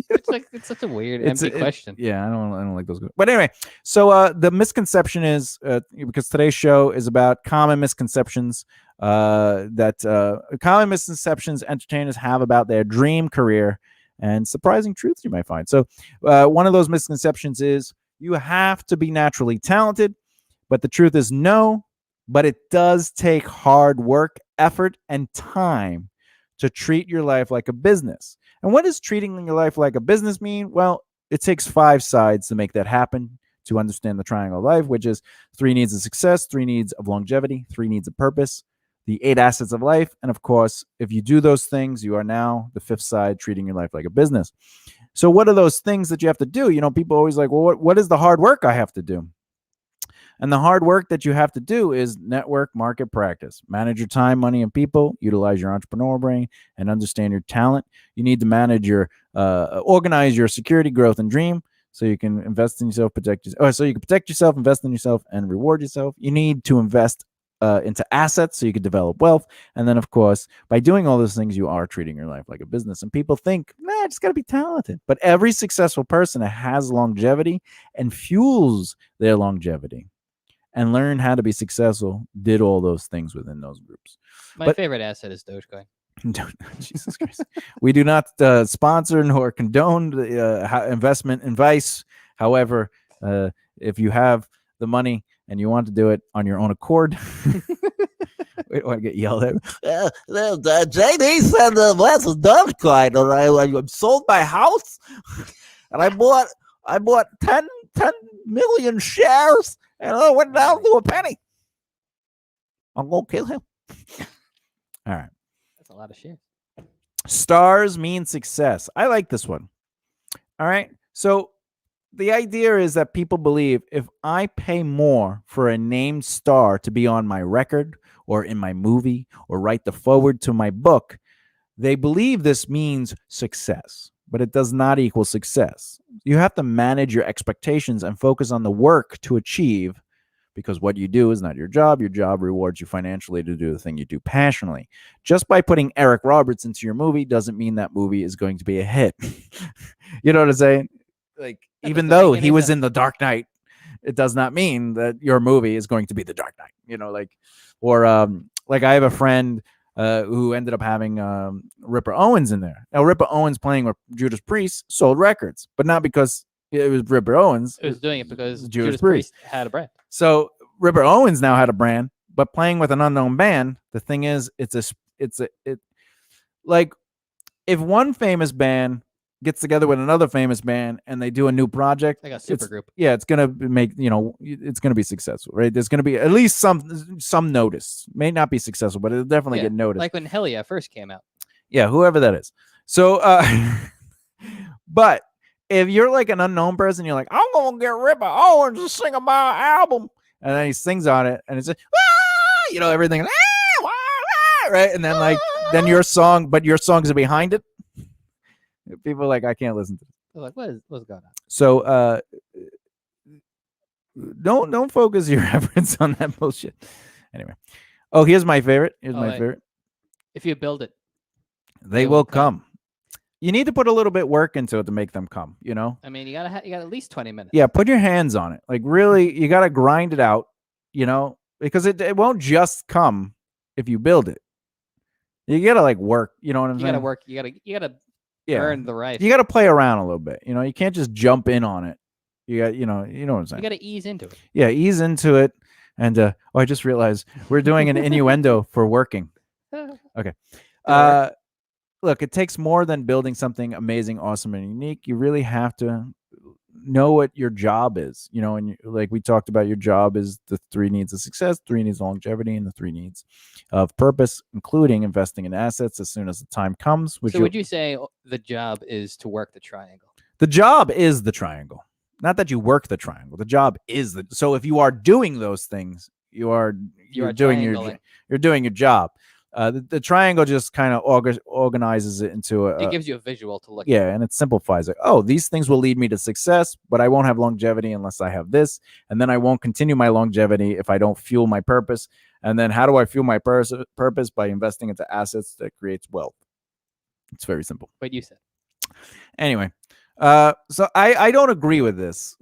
It's such a weird empty question. Yeah, I don't like those. But anyway, so the misconception is because today's show is about common misconceptions common misconceptions entertainers have about their dream career and surprising truths you might find. So one of those misconceptions is you have to be naturally talented, but the truth is no, but it does take hard work, effort, and time to treat your life like a business. And what does treating your life like a business mean? Well, it takes 5 sides to make that happen, to understand the triangle of life, which is 3 needs of success, 3 needs of longevity, 3 needs of purpose, the 8 assets of life. And of course, if you do those things, you are now the 5th side, treating your life like a business. So what are those things that you have to do? People always like, well, what is the hard work I have to do? And the hard work that you have to do is network, market, practice. Manage your time, money, and people. Utilize your entrepreneurial brain and understand your talent. You need to manage your, organize your security, growth, and dream so you can invest in yourself, so you can protect yourself, invest in yourself, and reward yourself. You need to invest into assets so you can develop wealth. And then, of course, by doing all those things, you are treating your life like a business. And people think, nah, I just got to be talented. But every successful person that has longevity and fuels their longevity and learn how to be successful did all those things within those groups. My favorite asset is Dogecoin. Jesus Christ. We do not sponsor nor condone investment advice. However, if you have the money and you want to do it on your own accord, we don't want to get yelled at. JD said that's a Dogecoin. I sold my house and I bought 10 million shares and I went down to a penny. I'm going to kill him. All right. That's a lot of shares. Stars mean success. I like this one. All right. So the idea is that people believe if I pay more for a named star to be on my record or in my movie or write the foreword to my book, they believe this means success, but it does not equal success. You have to manage your expectations and focus on the work to achieve, because what you do is not your job. Your job rewards you financially to do the thing you do passionately. Just by putting Eric Roberts into your movie doesn't mean that movie is going to be a hit. You know what I'm saying? Like, even though he was in The Dark Knight, it does not mean that your movie is going to be The Dark Knight. You know, like, or like I have a friend who ended up having Ripper Owens in there. Now, Ripper Owens playing with Judas Priest sold records, but not because it was Ripper Owens. It was doing it because Judas Priest had a brand. So Ripper Owens now had a brand, but playing with an unknown band, the thing is, like if one famous band gets together with another famous band and they do a new project, like a super group. Yeah, it's gonna make, it's gonna be successful, right? There's gonna be at least some notice. May not be successful, but it'll definitely get noticed. Like when Helia first came out. Yeah, whoever that is. So, but if you're like an unknown person, you're like, I'm gonna get Ripper Owens to sing about my album, and then he sings on it, and it's just, everything, right? And then then your songs are behind it. People are like, I can't listen to it. They're like, what's going on? So, don't focus your efforts on that bullshit. Anyway, here's my favorite. If you build it, they will come. You need to put a little bit work into it to make them come, I mean, you got at least 20 minutes. Yeah, put your hands on it. Like, really, you got to grind it out, because it won't just come if you build it. You got to work, you know what I'm saying? You got to work. You got to earn the right. You got to play around a little bit. You can't just jump in on it. You got, you know what I'm saying? You got to ease into it. Yeah, ease into it. And I just realized we're doing an innuendo for working. Okay. Look, it takes more than building something amazing, awesome, and unique. You really have to know what your job is, and like we talked about, your job is the 3 needs of success, 3 needs of longevity, and the 3 needs of purpose, including investing in assets as soon as the time comes. So would you say the job is to work the triangle? The job is the triangle. Not that you work the triangle. The job is so if you are doing those things, you're doing your job. The triangle just kind of organizes it into it gives you a visual to look at. Yeah, and it simplifies it. These things will lead me to success, but I won't have longevity unless I have this. And then I won't continue my longevity if I don't fuel my purpose. And then how do I fuel my purpose? By investing into assets that creates wealth. It's very simple. What you said. Anyway, so I don't agree with this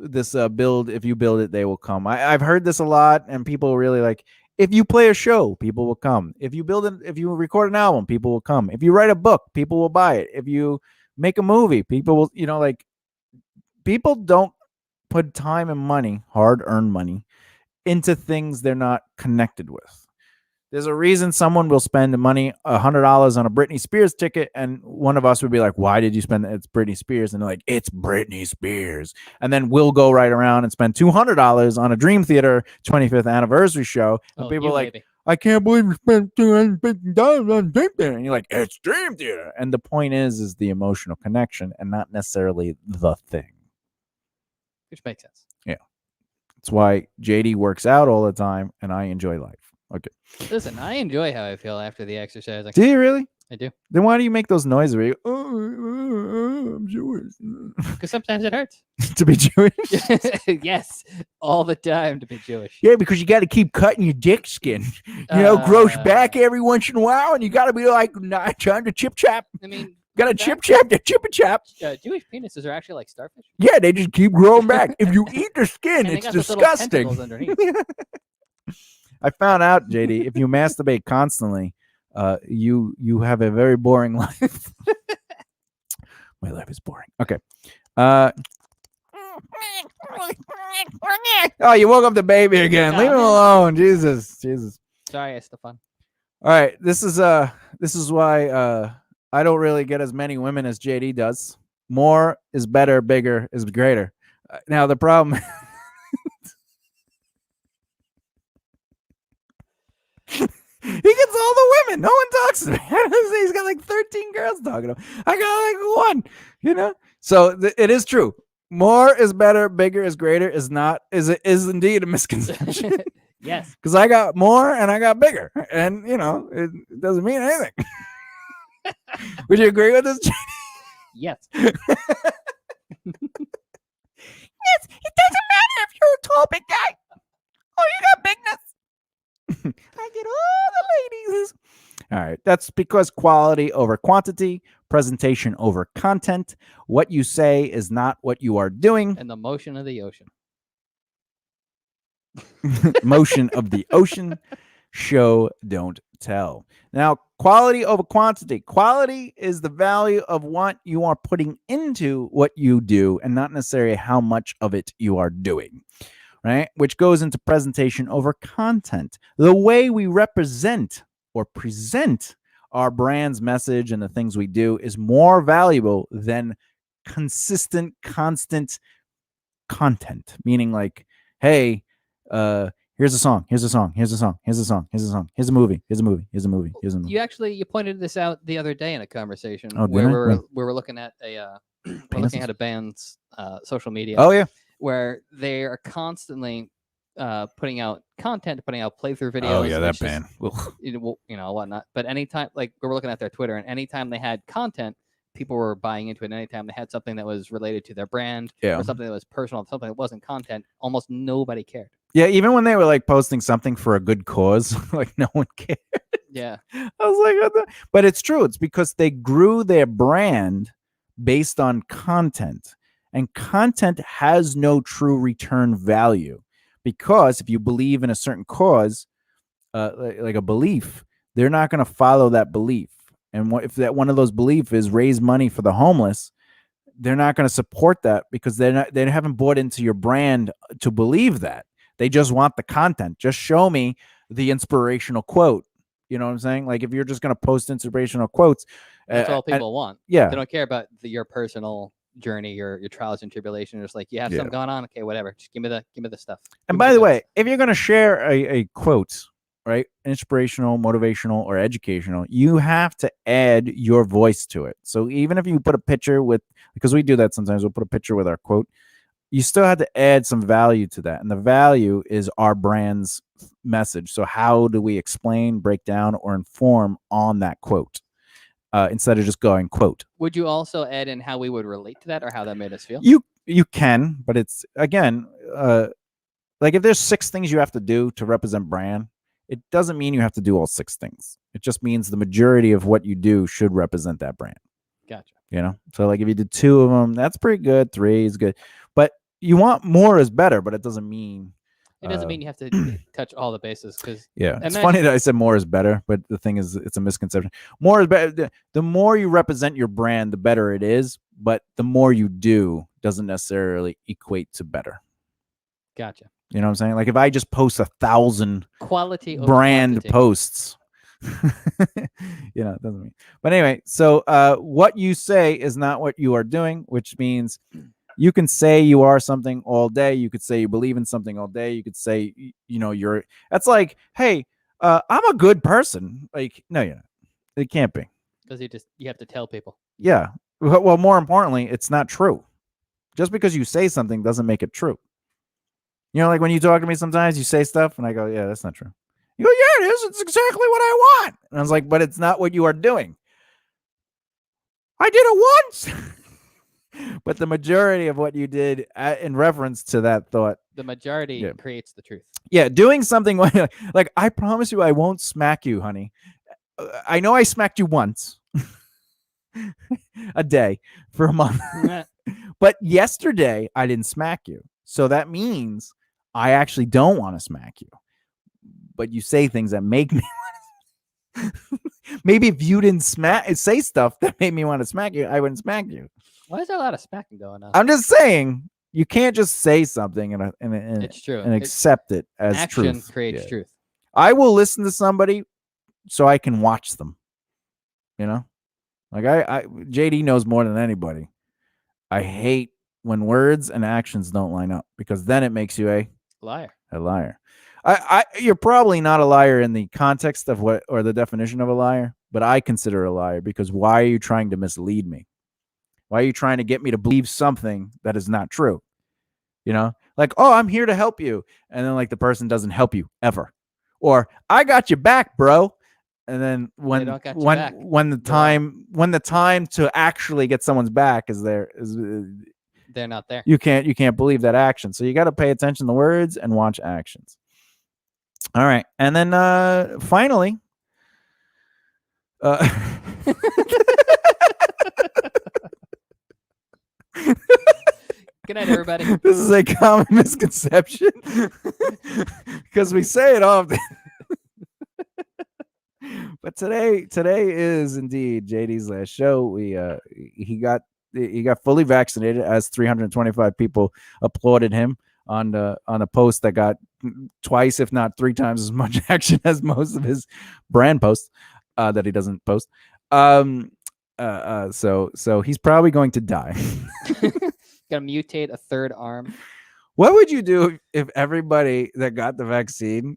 build. If you build it, they will come. I've heard this a lot, and people really like, if you play a show, people will come. If you record an album, people will come. If you write a book, people will buy it. If you make a movie, people will, people don't put time and money, hard-earned money, into things they're not connected with. There's a reason someone will spend money, $100 on a Britney Spears ticket, and one of us would be like, why did you spend that? It's Britney Spears. And they're like, it's Britney Spears. And then we'll go right around and spend $200 on a Dream Theater 25th anniversary show. And people are like, I can't believe you spent $250 on Dream Theater. And you're like, it's Dream Theater. And the point is the emotional connection and not necessarily the thing. Which makes sense. Yeah. That's why JD works out all the time and I enjoy life. Okay. Listen, I enjoy how I feel after the exercising. Do you really? I do. Then why do you make those noises where you I'm Jewish? Because sometimes it hurts. To be Jewish? Yes, all the time to be Jewish. Yeah, because you got to keep cutting your dick skin. Grows back every once in a while, and you got to be like trying to chip chap. I mean, got to chip chap, chip and chap. Jewish penises are actually like starfish. Yeah, they just keep growing back. If you eat the skin, it's disgusting. I found out, JD, if you masturbate constantly, you have a very boring life. My life is boring. Okay. Oh, you woke up the baby again. Leave him alone. Jesus. Sorry, Estefan. All right. This is why I don't really get as many women as JD does. More is better, bigger is greater. Now the problem he gets all the women. No one talks to me. He's got like 13 girls talking to him. I got like one, So it is true. More is better, bigger is greater is indeed a misconception. Yes. Because I got more and I got bigger. And, it doesn't mean anything. Would you agree with this? Yes. Yes, it doesn't matter if you're a tall, big guy. Oh, you got bigness. I get all the ladies. All right. That's because quality over quantity, presentation over content. What you say is not what you are doing. And the motion of the ocean. Motion of the ocean. Show, don't tell. Now, quality over quantity. Quality is the value of what you are putting into what you do and not necessarily how much of it you are doing. Right? Which goes into presentation over content. The way we represent or present our brand's message and the things we do is more valuable than consistent, constant content. Meaning like, hey, here's a song, here's a song, here's a song, here's a song, here's a song, here's a movie, here's a movie, here's a movie, here's a movie. You pointed this out the other day in a conversation where we were looking at we're looking at a band's social media. Oh yeah. Where they are constantly putting out content, putting out playthrough videos. Oh yeah, that band. Whatnot. But anytime, like we were looking at their Twitter, and anytime they had content, people were buying into it. And anytime they had something that was related to their brand, or something that was personal, something that wasn't content, almost nobody cared. Yeah, even when they were like posting something for a good cause, like no one cared. Yeah, I was like, what the? But it's true. It's because they grew their brand based on content. And content has no true return value because if you believe in a certain cause, like a belief, they're not going to follow that belief. And if that one of those beliefs is raise money for the homeless, they're not going to support that because they haven't bought into your brand to believe that. They just want the content. Just show me the inspirational quote. You know what I'm saying? Like if you're just going to post inspirational quotes, that's all people want. Yeah, they don't care about your personal journey, your trials and tribulations. It's like you have something going on. Okay, whatever. Just give me the stuff. And by the way, if you're going to share a quote, right, inspirational, motivational, or educational, you have to add your voice to it. So even if you put a picture because we do that sometimes, we'll put a picture with our quote, you still have to add some value to that. And the value is our brand's message. So how do we explain, break down, or inform on that quote? Instead of just going quote. Would you also add in how we would relate to that or how that made us feel? You can, but it's again, like if there's 6 things you have to do to represent brand, it doesn't mean you have to do all 6 things. It just means the majority of what you do should represent that brand. Gotcha. So like if you did 2 of them, that's pretty good. 3 is good, but you want more is better. But it doesn't mean. It doesn't mean you have to touch all the bases because it's funny that I said more is better, but the thing is, it's a misconception. More is better. The more you represent your brand, the better it is. But the more you do doesn't necessarily equate to better. Gotcha. You know what I'm saying? Like if I just post 1,000 quality brand quantity. Posts, it doesn't mean. But anyway, so what you say is not what you are doing, which means. You can say you are something all day. You could say you believe in something all day. You could say, you're. That's like, hey, I'm a good person. Like, no, you're not. It can't be. Because you have to tell people. Yeah. Well, more importantly, it's not true. Just because you say something doesn't make it true. You know, like when you talk to me sometimes, you say stuff and I go, yeah, that's not true. You go, yeah, it is. It's exactly what I want. And I was like, but it's not what you are doing. I did it once. But the majority of what you did in reference to that thought, the majority creates the truth. Yeah, doing something like I promise you I won't smack you, honey. I know I smacked you once a day for a month. But yesterday I didn't smack you. So that means I actually don't want to smack you. But you say things that make me maybe if you didn't say stuff that made me want to smack you, I wouldn't smack you. Why is there a lot of smacking going on? I'm just saying you can't just say something and it's true and accept it as action truth. Creates truth. I will listen to somebody so I can watch them. You know, like JD knows more than anybody. I hate when words and actions don't line up because then it makes you a liar. A liar. You're probably not a liar in the context of what or the definition of a liar, but I consider a liar because why are you trying to mislead me? Why are you trying to get me to believe something that is not true? You know, like, oh, I'm here to help you. And then like the person doesn't help you ever. Or I got you back, bro. And then when the time to actually get someone's back is there is they're not there. You can't believe that action. So you got to pay attention to words and watch actions. All right. And then finally Good night, everybody. This is a common misconception because we say it often. But today is indeed JD's last show. He got fully vaccinated as 325 people applauded him on a post that got twice, if not three times as much action as most of his brand posts that he doesn't post. So he's probably going to die. Gonna mutate a third arm. What would you do if everybody that got the vaccine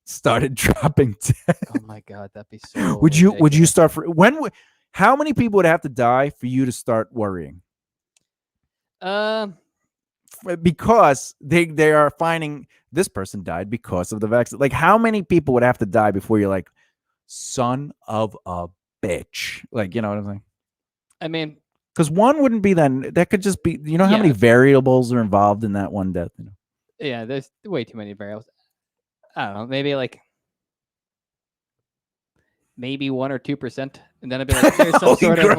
started dropping dead? Oh my god, that'd be so. Would you start how many people would have to die for you to start worrying? Because they are finding this person died because of the vaccine. Like how many people would have to die before you're like, son of a bitch? Like, you know what I'm saying? I mean, because one wouldn't be that could just be, you know how many variables are involved in that one death? You know? Yeah, there's way too many variables. I don't know, maybe 1 or 2%, and then I'd be like, there's some sort of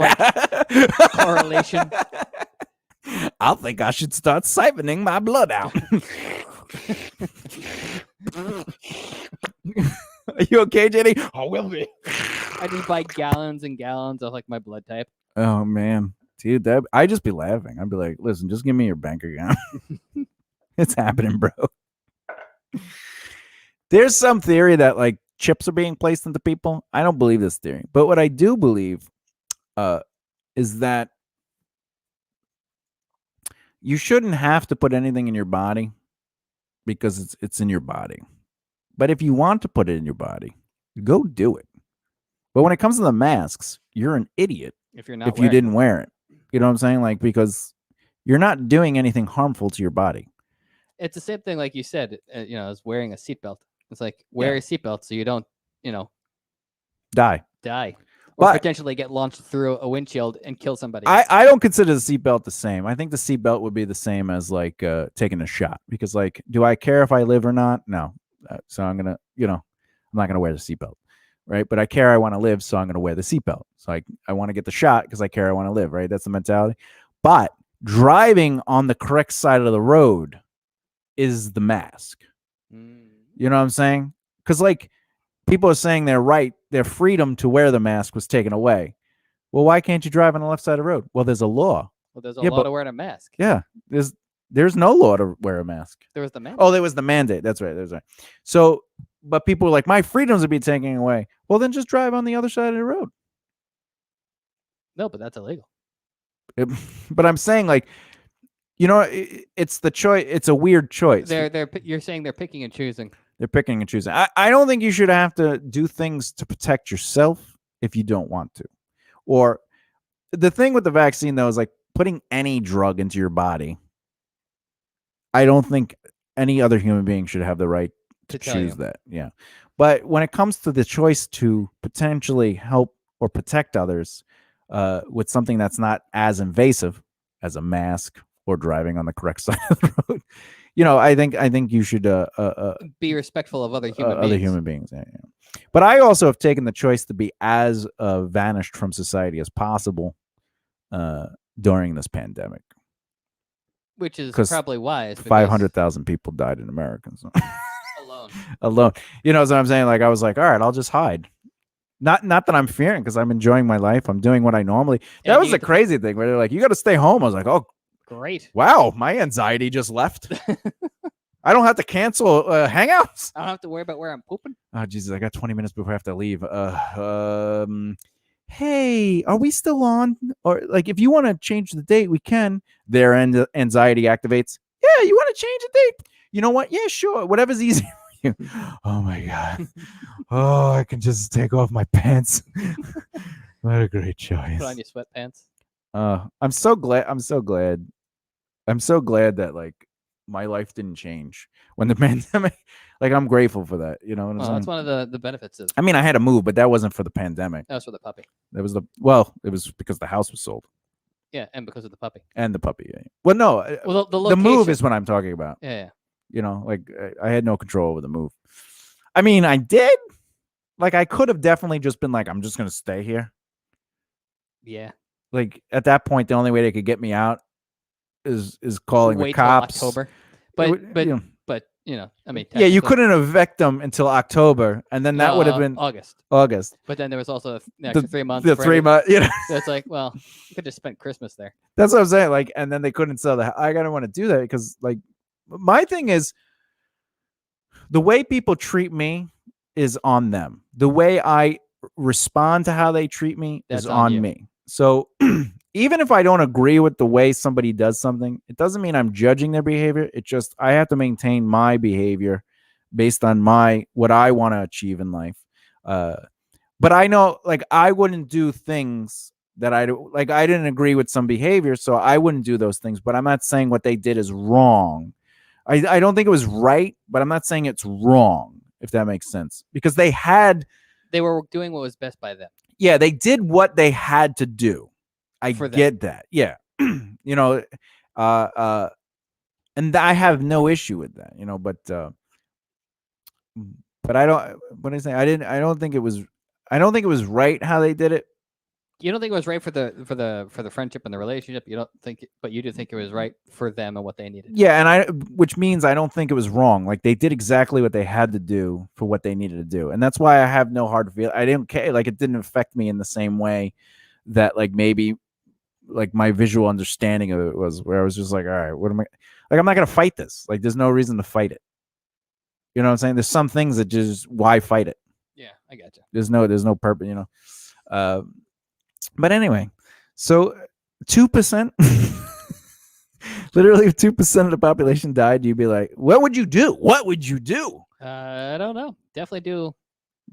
correlation. I'll think I should start siphoning my blood out. Are you okay, JD? I will be. I just buy gallons and gallons of my blood type. Oh man, dude, I'd just be laughing. I'd be like, listen, just give me your bank account. It's happening, bro. There's some theory that chips are being placed into people. I don't believe this theory, but what I do believe is that you shouldn't have to put anything in your body because it's in your body. But if you want to put it in your body, go do it. But when it comes to the masks, you're an idiot if you didn't wear it. You know what I'm saying? Because you're not doing anything harmful to your body. It's the same thing, like you said, as wearing a seatbelt. It's like wear a seatbelt so you don't, die. Or potentially get launched through a windshield and kill somebody. I don't consider the seatbelt the same. I think the seatbelt would be the same as taking a shot because do I care if I live or not? No. So I'm going to, I'm not going to wear the seatbelt. Right. But I care I want to live. So I'm going to wear the seatbelt. So I want to get the shot because I care I want to live. Right. That's the mentality. But driving on the correct side of the road is the mask. You know what I'm saying? Because people are saying their freedom to wear the mask was taken away. Well, why can't you drive on the left side of the road? Well, there's a law. Well, there's a law to wear a mask. Yeah, there's no law to wear a mask. There was the mandate. Oh, there was the mandate. That's right. That's right. So, but people were like, my freedoms are being taken away. Well, then just drive on the other side of the road. No, but that's illegal. But I'm saying it's the choice. It's a weird choice. You're saying they're picking and choosing. They're picking and choosing. I don't think you should have to do things to protect yourself if you don't want to. Or the thing with the vaccine, though, is putting any drug into your body. I don't think any other human being should have the right to tell you. choose that. Yeah. But when it comes to the choice to potentially help or protect others with something that's not as invasive as a mask or driving on the correct side of the road, I think you should Be respectful of other human other beings. human beings. Yeah. But I also have taken the choice to be as vanished from society as possible during this pandemic. Which is 'Cause probably wise. 500,000 people died in America. So. Alone. Alone. You know what I'm saying? Like I was like, all right, I'll just hide. Not that I'm fearing, because I'm enjoying my life. I'm doing what I normally. That was the crazy thing where they're like, you got to stay home. I was like, oh, great. Wow, my anxiety just left. I don't have to cancel hangouts. I don't have to worry about where I'm pooping. Oh Jesus, I got 20 minutes before I have to leave. Hey, are we still on? Or like, if you want to change the date, we can. Their anxiety activates. Yeah, you want to change the date? You know what? Yeah, sure. Whatever's easy for you. Oh my God. Oh, I can just take off my pants. What a great choice. Put on your sweatpants. I'm so glad. I'm so glad that like my life didn't change when the pandemic. Like, I'm grateful for that. You know what I'm saying? That's one of the benefits of. I mean, I had to move, but that wasn't for the pandemic. That was for the puppy. That was it was because the house was sold. Yeah, and because of the puppy. And the puppy. Yeah. Well, no. Well, the move is what I'm talking about. Yeah. You know, like I had no control over the move. I mean, I did. Like, I could have definitely just been like, I'm just gonna stay here. Yeah. Like, at that point, the only way they could get me out is calling the cops. Till October. But I mean, yeah, you couldn't evict them until October, and then that would have been August. But then there was also the extra 3 months. The 3 months, So it's like, well, you could just spend Christmas there. That's what I'm saying. Like, and then they couldn't sell the. I gotta want to do that because, like, my thing is the way people treat me is on them. The way I respond to how they treat me is on me. So even if I don't agree with the way somebody does something, it doesn't mean I'm judging their behavior. It just, I have to maintain my behavior based on what I want to achieve in life. But I know, like, I wouldn't do things that I didn't agree with some behavior, so I wouldn't do those things. But I'm not saying what they did is wrong. I don't think it was right, but I'm not saying it's wrong, if that makes sense. Because they were doing what was best by them. Yeah, they did what they had to do. I get that. Yeah. And I have no issue with that, but I don't, what I say, I don't think it was right how they did it. You don't think it was right for the friendship and the relationship. You don't think, but you do think it was right for them and what they needed. Yeah, and which means I don't think it was wrong. Like, they did exactly what they had to do for what they needed to do, and that's why I have no hard feel. I didn't care. Like, it didn't affect me in the same way that, like, maybe, like, my visual understanding of it was, where I was just like, all right, what am I? Like, I'm not gonna fight this. Like, there's no reason to fight it. You know what I'm saying? There's some things that just, why fight it? Yeah, I gotcha. There's no purpose. But anyway, so 2%, literally, if 2% of the population died, you'd be like, what would you do? What would you do? I don't know. Definitely do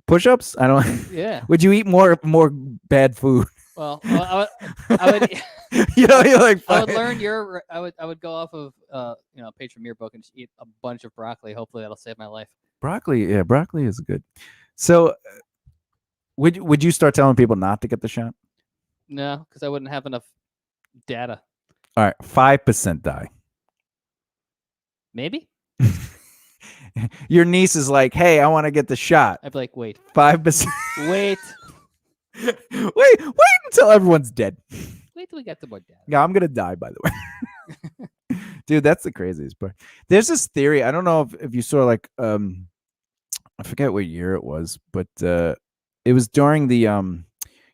push-ups. I don't. Yeah. Would you eat more bad food? Well, I would. You're like, I would learn your. I would go off of a page from your book and just eat a bunch of broccoli. Hopefully, that'll save my life. Broccoli, yeah, broccoli is good. So, would you start telling people not to get the shot? No, because I wouldn't have enough data. All right, 5% die. Maybe. Your niece is like, "Hey, I want to get the shot." I'd be like, "Wait, 5%. Wait, wait until everyone's dead. Wait till we get to more data." Yeah, I'm gonna die, by the way. Dude, that's the craziest part. There's this theory. I don't know if you saw, like, I forget what year it was, but it was during the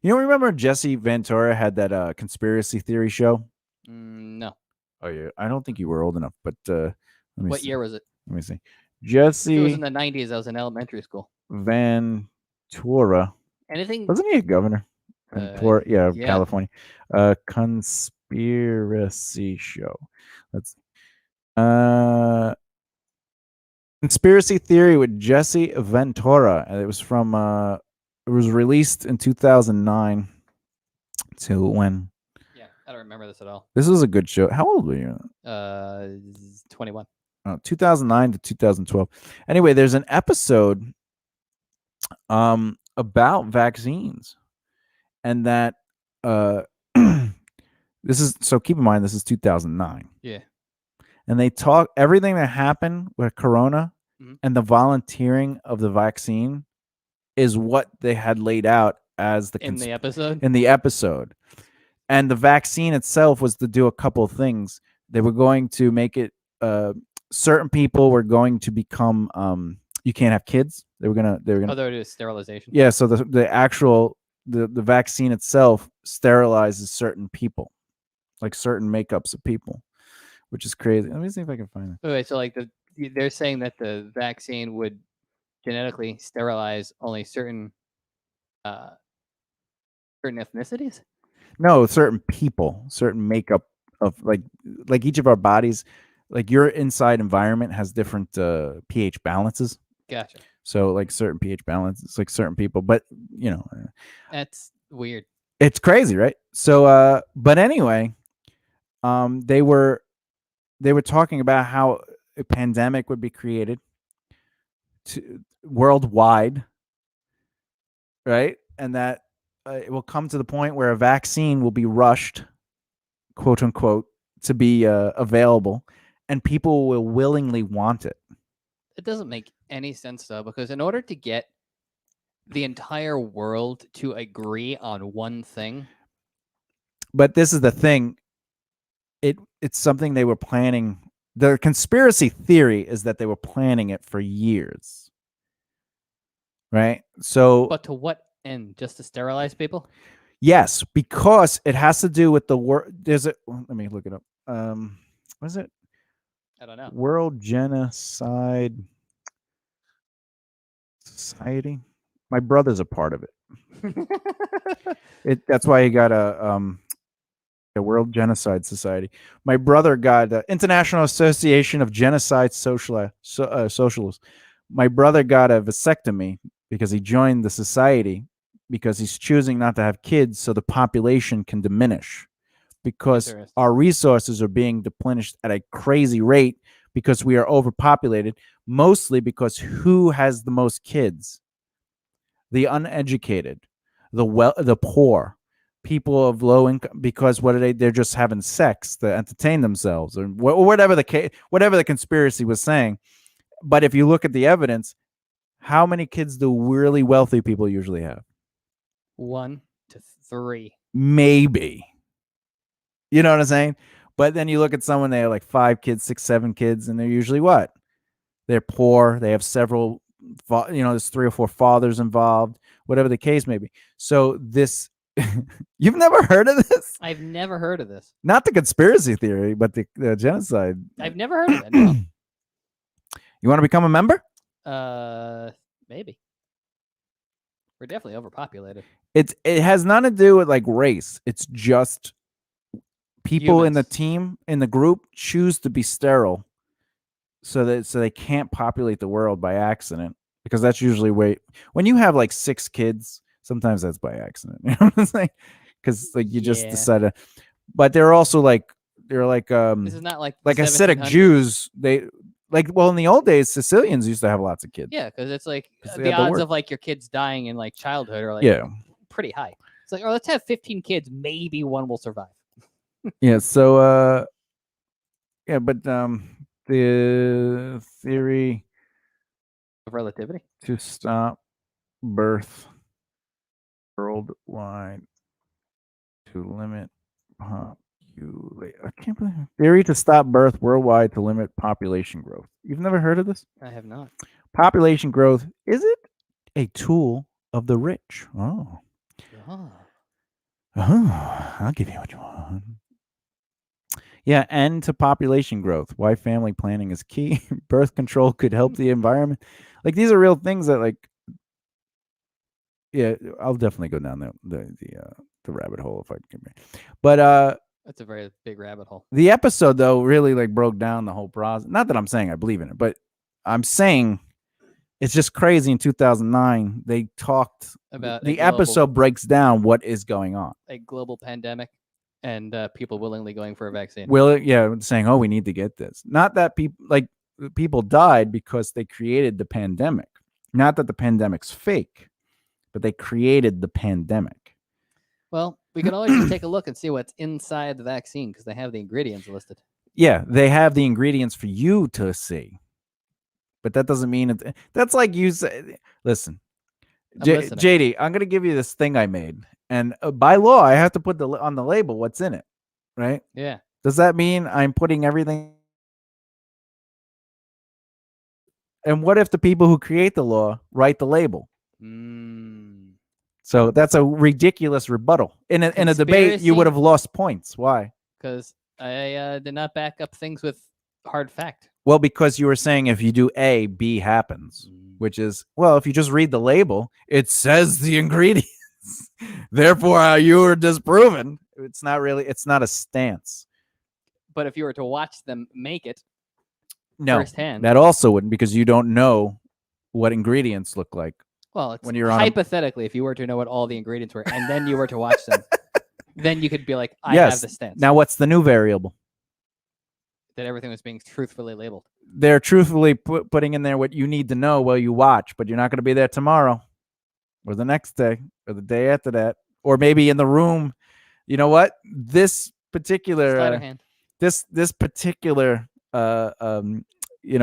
remember Jesse Ventura had that conspiracy theory show? No. Oh yeah, I don't think you were old enough. But what year was it? Let me see. Jesse. It was in the 90s. I was in elementary school. Ventura. Anything? Wasn't he a governor? Yeah, California. Conspiracy show. Let's. Conspiracy theory with Jesse Ventura. It was from. It was released in 2009. Till when? Yeah, I don't remember this at all. This was a good show. How old were you? 21. 2009 to 2012. Anyway, there's an episode about vaccines, and that this is, so keep in mind this is 2009. Yeah. And they talk everything that happened with Corona Mhm. and the volunteering of the vaccine is what they had laid out as the In the episode? in the episode. And the vaccine itself was to do a couple of things. They were going to make it certain people were going to become you can't have kids. They were gonna Oh, they're doing sterilization. yeah, so the actual the vaccine itself sterilizes certain people, like certain makeups of people, which is crazy. Let me see if I can find it. Wait, so like they're saying that the vaccine would genetically sterilize only certain certain ethnicities? No, certain people, certain makeup of like each of our bodies, like your inside environment has different pH balances. Gotcha. So like certain pH balances, like certain people, but you know, That's weird. it's crazy, right? So but anyway, they were talking about how a pandemic would be created to worldwide, right? And that it will come to the point where a vaccine will be rushed, quote unquote, to be available, and people will willingly want it. It doesn't make any sense though, because in order to get the entire world to agree on one thing, but this is the thing, it's something they were planning. The conspiracy theory is that they were planning it for years, right? So but to what end? Just to sterilize people? yes, because it has to do with the word. There's a, let me look it up. What is it? I don't know. World Genocide Society. My brother's a part of it. That's why he got a World Genocide Society. My brother got the International Association of Genocide Socialists. My brother got a vasectomy because he joined the society because he's choosing not to have kids so the population can diminish, because our resources are being depleted at a crazy rate because we are overpopulated, mostly because who has the most kids? The uneducated, the poor, people of low income, because what are they? They're just having sex to entertain themselves, or whatever the conspiracy was saying. But if you look at the evidence, how many kids do really wealthy people usually have? 1 to 3. Maybe. You know what I'm saying? But then you look at someone, they have like 5 kids, 6, 7 kids, and they're usually what? They're poor. They have several, there's 3 or 4 fathers involved, whatever the case may be. So this, you've never heard of this? I've never heard of this. Not the conspiracy theory, but the genocide. I've never heard of it. No. You want to become a member? Maybe. We're definitely overpopulated. It has nothing to do with like race. It's just people in the Humans. team, in the group, choose to be sterile so they can't populate the world by accident, because that's usually when you have like 6 kids, sometimes that's by accident. You know what I'm saying? Because like you just decide to. But they're also like this is not like Hasidic Jews. They in the old days, Sicilians used to have lots of kids. Yeah, because it's like the odds of like your kids dying in like childhood are like pretty high. It's like, oh, let's have 15 kids, maybe one will survive. Yeah. So but the theory of relativity to stop birth worldwide to limit population. I can't believe it. Theory to stop birth worldwide to limit population growth. You've never heard of this? I have not. Population growth, is it a tool of the rich? Oh. I'll give you what you want. Yeah, end to population growth. Why family planning is key. Birth control could help the environment. Like, these are real things that, like, yeah, I'll definitely go down the rabbit hole if I can. But that's a very big rabbit hole. The episode, though, really like broke down the whole process. Not that I'm saying I believe in it, but I'm saying it's just crazy. In 2009, they talked about the episode breaks down what is going on. A global pandemic and people willingly going for a vaccine. Saying, oh, we need to get this. Not that people like people died because they created the pandemic. Not that the pandemic's fake, but they created the pandemic. Well, we can always just take a look and see what's inside the vaccine because they have the ingredients listed. Yeah, they have the ingredients for you to see. But that doesn't mean it. That's like you say, listen, listening. JD, I'm going to give you this thing I made. And by law, I have to put on the label what's in it, right? Yeah. Does that mean I'm putting everything? And what if the people who create the law write the label? So that's a ridiculous rebuttal. In a debate, you would have lost points. Why? Because I did not back up things with hard fact. Well, because you were saying if you do A, B happens, which is, well, if you just read the label, it says the ingredients. Therefore, you were disproven. It's not a stance. But if you were to watch them make it firsthand, that also wouldn't, because you don't know what ingredients look like. Well, it's when you're hypothetically, if you were to know what all the ingredients were and then you were to watch them, then you could be like, I have the stance. Now, what's the new variable? That everything was being truthfully labeled. They're truthfully putting in there what you need to know while you watch, but you're not going to be there tomorrow or the next day or the day after that, or maybe in the room. You know what? This particular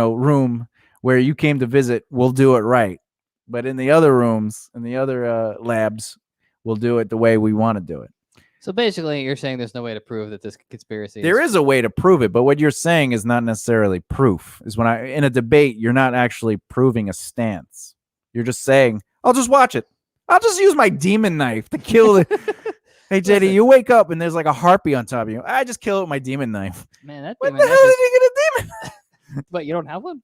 room where you came to visit, we'll do it right. But in the other rooms, in the other labs, we'll do it the way we want to do it. So basically, you're saying there's no way to prove that this conspiracy There is a way to prove it, but what you're saying is not necessarily proof. Is when in a debate, you're not actually proving a stance. You're just saying, I'll just watch it. I'll just use my demon knife to kill it. Hey, JD, you wake up and there's like a harpy on top of you. I just kill it with my demon knife. Man, that what the hell did you get a demon knife? But you don't have one?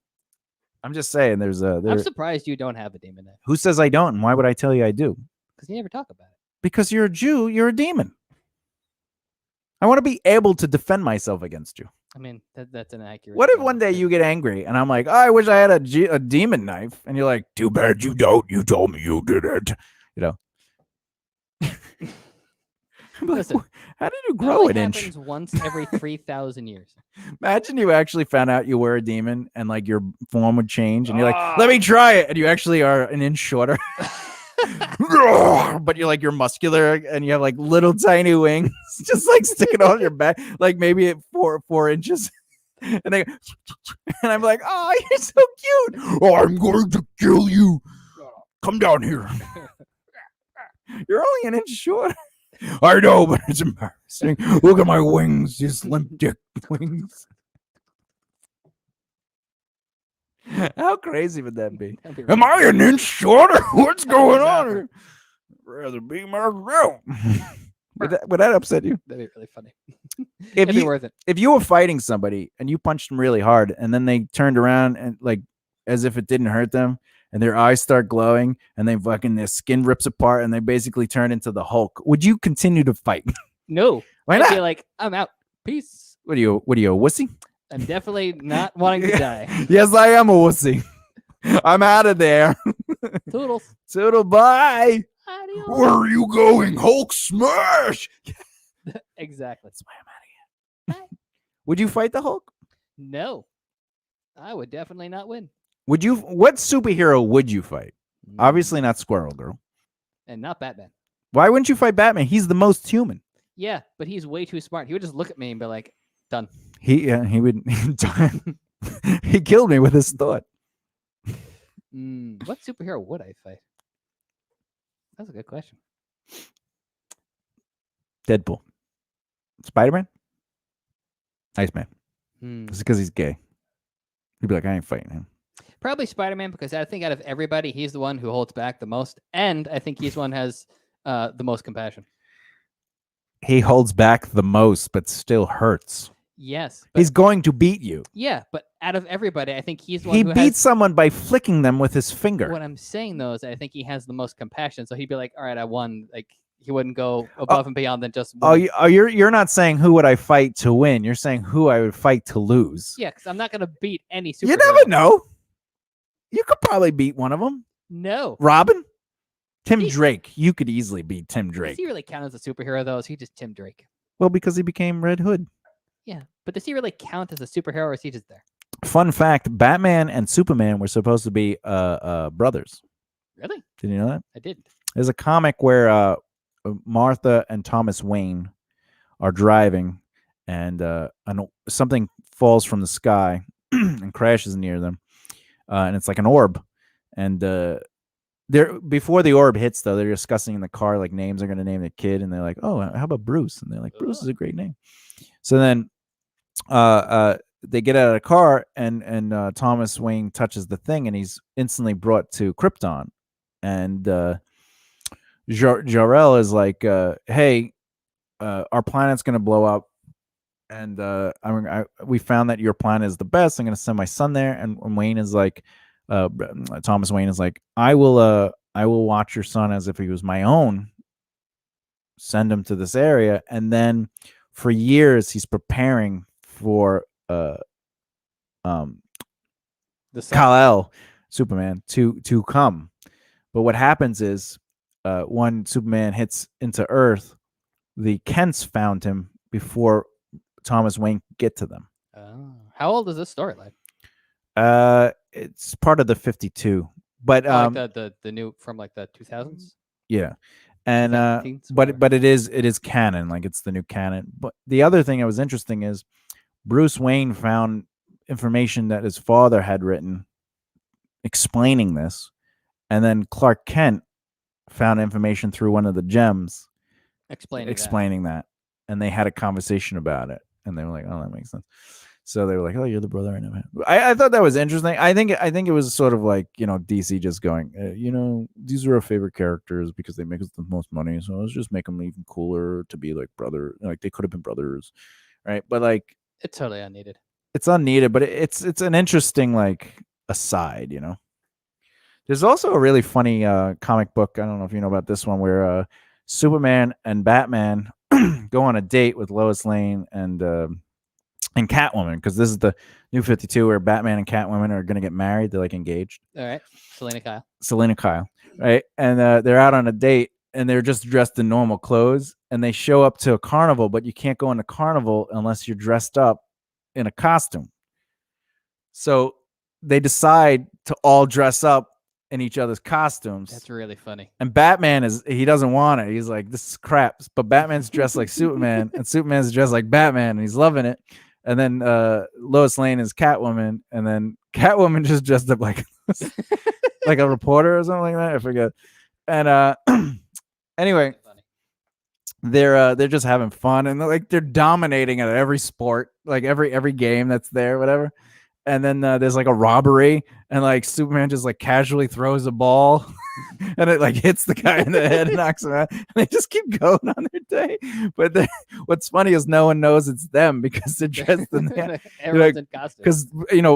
I'm just saying I'm surprised you don't have a demon knife. Who says I don't? And why would I tell you I do? Because you never talk about it. Because you're a Jew, you're a demon. I want to be able to defend myself against you. I mean, that's an accurate. What if one day you get angry and I'm like, oh, I wish I had a demon knife, and you're like, too bad you don't. You told me you did it. You know. Listen, like, how did you grow an inch? Happens once every 3,000 years. Imagine you actually found out you were a demon and like your form would change, and you're like, let me try it, and you actually are an inch shorter. But you're muscular and you have like little tiny wings just like sticking on your back, like maybe at 4 inches. And I'm like, oh, you're so cute. Oh, I'm going to kill you. Come down here. You're only an inch short. I know, but it's embarrassing. Look at my wings, these limp dick wings. How crazy would that be? Really Am I an inch shorter? What's going on here? Rather be myself. Would that upset you? That'd be really funny. It'd be worth it. If you were fighting somebody and you punched them really hard and then they turned around and like as if it didn't hurt them and their eyes start glowing and they fucking their skin rips apart and they basically turn into the Hulk, would you continue to fight? No. Why not? I'd be like, I'm out. Peace. What are you, a wussy? I'm definitely not wanting to die. Yes, I am a wussy. I'm out of there. Toodles. Toodle, bye. Adios. Where are you going? Hulk smash. Exactly. That's why I'm out of here. Bye. Would you fight the Hulk? No. I would definitely not win. Would you? What superhero would you fight? Obviously not Squirrel Girl. And not Batman. Why wouldn't you fight Batman? He's the most human. Yeah, but he's way too smart. He would just look at me and be like, done. He would. He killed me with his thought. What superhero would I fight? That's a good question. Deadpool. Spider-Man? Iceman. It's because he's gay. He'd be like, I ain't fighting him. Probably Spider-Man, because I think out of everybody, he's the one who holds back the most. And I think he's one who has the most compassion. He holds back the most, but still hurts. Yes. He's going to beat you. Yeah, but out of everybody, I think he's the one who beats someone by flicking them with his finger. What I'm saying, though, is I think he has the most compassion. So he'd be like, all right, I won. Like, he wouldn't go above and beyond than just win. You're not saying who would I fight to win. You're saying who I would fight to lose. Yeah, because I'm not going to beat any superhero. You never know. You could probably beat one of them. No. Robin? Tim Drake. You could easily beat Tim Drake. Does he really count as a superhero, though? Is he just Tim Drake? Well, because he became Red Hood. Yeah, but does he really count as a superhero, or is he just there? Fun fact: Batman and Superman were supposed to be brothers. Really? Did you know that? I did. There's a comic where Martha and Thomas Wayne are driving, and something falls from the sky and crashes near them, and it's like an orb. And they're before the orb hits, though, they're discussing in the car like names they're going to name the kid, and they're like, "Oh, how about Bruce?" And they're like, "Bruce is a great name." So then, they get out of the car, and Thomas Wayne touches the thing, and he's instantly brought to Krypton, and Jor-El is like, "Hey, our planet's going to blow up, and we found that your planet is the best. I'm going to send my son there." And Wayne is like, Thomas Wayne is like, I will watch your son as if he was my own. Send him to this area, and then for years he's preparing for The sun. Kal-El, Superman, to come. But what happens is, when Superman hits into Earth, the Kents found him before Thomas Wayne could get to them. Oh. How old is this storyline? It's part of the 52, but like the new from like the 2000s. Yeah, and 2010s, but it is canon, like it's the new canon. But the other thing that was interesting is Bruce Wayne found information that his father had written explaining this, and then Clark Kent found information through one of the gems explaining that, and they had a conversation about it, and they were like, "Oh, that makes sense." So they were like, "Oh, you're the brother I never had." I thought that was interesting. I think it was sort of like, DC just going, these are our favorite characters because they make us the most money, so let's just make them even cooler to be like brother. Like they could have been brothers, right? But like, it's totally unneeded. It's unneeded, but it's an interesting like aside, There's also a really funny comic book. I don't know if you know about this one, where Superman and Batman go on a date with Lois Lane and Catwoman, because this is the New 52 where Batman and Catwoman are going to get married. They're like engaged. All right. Selena Kyle. Right. And they're out on a date, and they're just dressed in normal clothes, and they show up to a carnival, but you can't go in a carnival unless you're dressed up in a costume. So they decide to all dress up in each other's costumes. That's really funny. And Batman he doesn't want it. He's like, this is crap. But Batman's dressed like Superman, and Superman's dressed like Batman, and he's loving it. And then Lois Lane is Catwoman, and then Catwoman just dressed up like like a reporter or something like that. I forget. And anyway, they're just having fun, and they're dominating at every sport, like every game that's there, whatever. And then there's like a robbery, and like Superman just like casually throws a ball and it like hits the guy in the head and knocks him out, and they just keep going on their day. But what's funny is no one knows it's them because they're dressed in that. Everyone's in costume. Because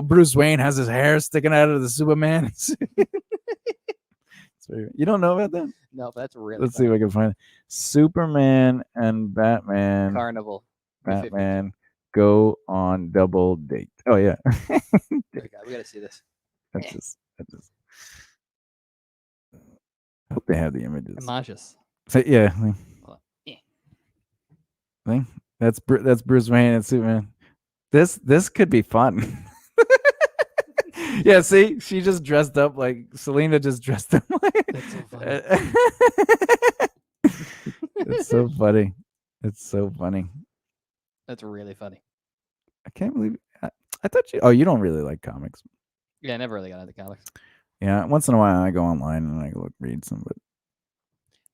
Bruce Wayne has his hair sticking out of the Superman. You don't know about that? No, but that's really Let's see if I can find it. Superman and Batman. Carnival. Batman go on double date. Oh yeah. We gotta see this. That's just. I hope they have the images. Images. So, yeah. That's Bruce Wayne and Superman. This could be fun. Yeah, see, she just dressed up like Selena just dressed up like. That's so funny. It's so funny. It's so funny. That's really funny. I can't believe I thought you. Oh, you don't really like comics. Yeah, I never really got into comics. Yeah, once in a while I go online and I read some. But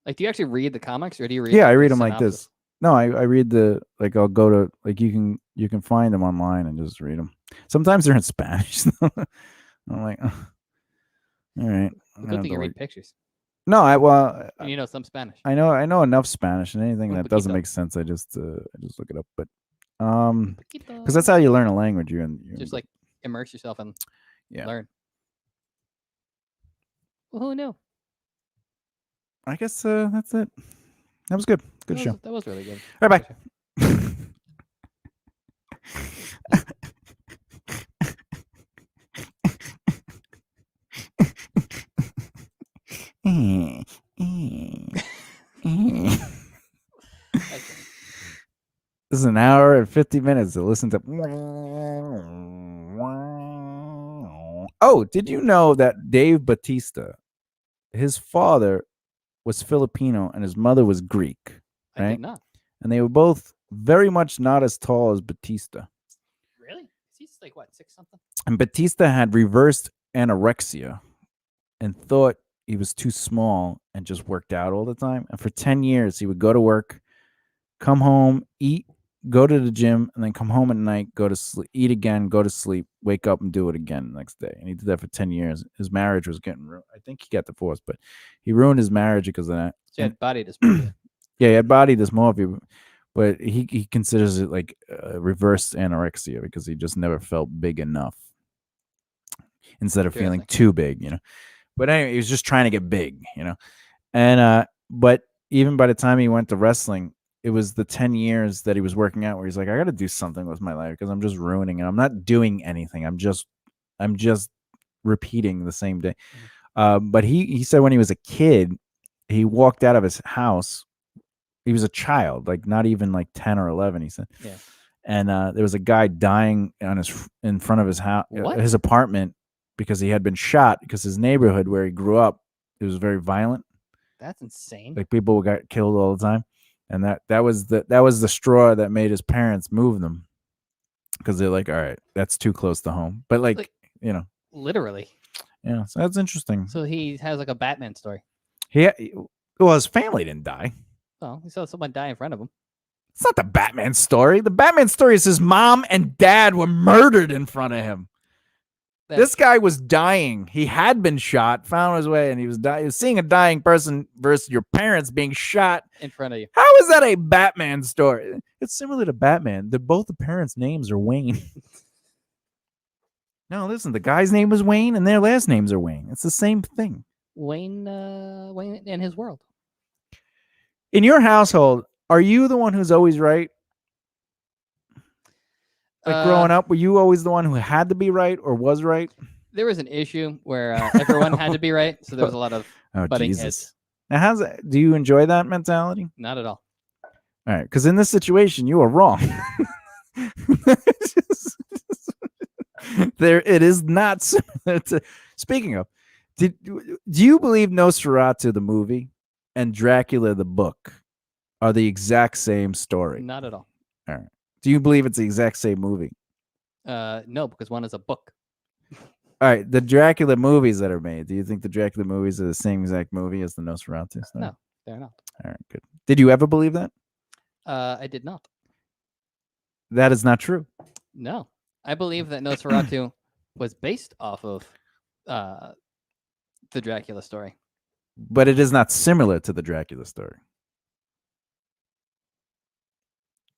like, do you actually read the comics, or do you read? Yeah, I read them like this. No, I read I'll go to you can find them online and just read them. Sometimes they're in Spanish. I'm like, oh, all right. Good thing you read pictures. No, and you know some Spanish. I know enough Spanish, and anything that doesn't make sense, I just look it up. But because that's how you learn a language. You just like immerse yourself and learn. Well, who knew? I guess that's it. That was good. Good show. That was really good. All right, bye. This is an hour and 50 minutes to listen to. Oh, did you know that Dave Bautista, his father was Filipino and his mother was Greek, I right? did not. And they were both very much not as tall as Batista. Really? He's like what, 6 something? And Batista had reversed anorexia and thought he was too small and just worked out all the time. And for 10 years, he would go to work, come home, eat, go to the gym, and then come home at night, go to sleep, eat again, go to sleep, wake up and do it again the next day. And he did that for 10 years. His marriage was getting ruined. I think he got divorced, but he ruined his marriage because of that. So he had body dysmorphia. Yeah, he had body dysmorphia, but he considers it like reverse anorexia because he just never felt big enough instead of feeling too big, you know. But anyway, he was just trying to get big, you know. And but even by the time he went to wrestling, it was the 10 years that he was working out where he's like, I got to do something with my life because I'm just ruining it. I'm not doing anything. I'm just repeating the same day. But he said when he was a kid, he walked out of his house. He was a child, like not even like 10 or 11, he said. Yeah. And there was a guy dying in front of his house, his apartment, because he had been shot because his neighborhood where he grew up, it was very violent. That's insane. Like people got killed all the time. And that was the straw that made his parents move them. Because they're like, all right, that's too close to home. But like you know. Literally. Yeah, so that's interesting. So he has like a Batman story. Well, his family didn't die. Well, he saw someone die in front of him. It's not the Batman story. The Batman story is his mom and dad were murdered in front of him. This guy was dying. He had been shot, found his way, and he was dying. He was seeing a dying person versus your parents being shot in front of you. How is that a Batman story? It's similar to Batman. Both the parents' names are Wayne. No, listen, the guy's name was Wayne, and their last names are Wayne. It's the same thing. Wayne and his world. In your household, are you the one who's always right? Like growing up, were you always the one who had to be right or was right? There was an issue where everyone had to be right, so there was a lot of butting heads. Now, do you enjoy that mentality? Not at all. All right, because in this situation, you are wrong. It is not similar to. Speaking of, do you believe Nosferatu the movie and Dracula the book are the exact same story? Not at all. All right. Do you believe it's the exact same movie? No, because one is a book. All right, the Dracula movies that are made. Do you think the Dracula movies are the same exact movie as the Nosferatu story? No, they're not. All right, good. Did you ever believe that? I did not. That is not true. No, I believe that Nosferatu was based off of the Dracula story. But it is not similar to the Dracula story.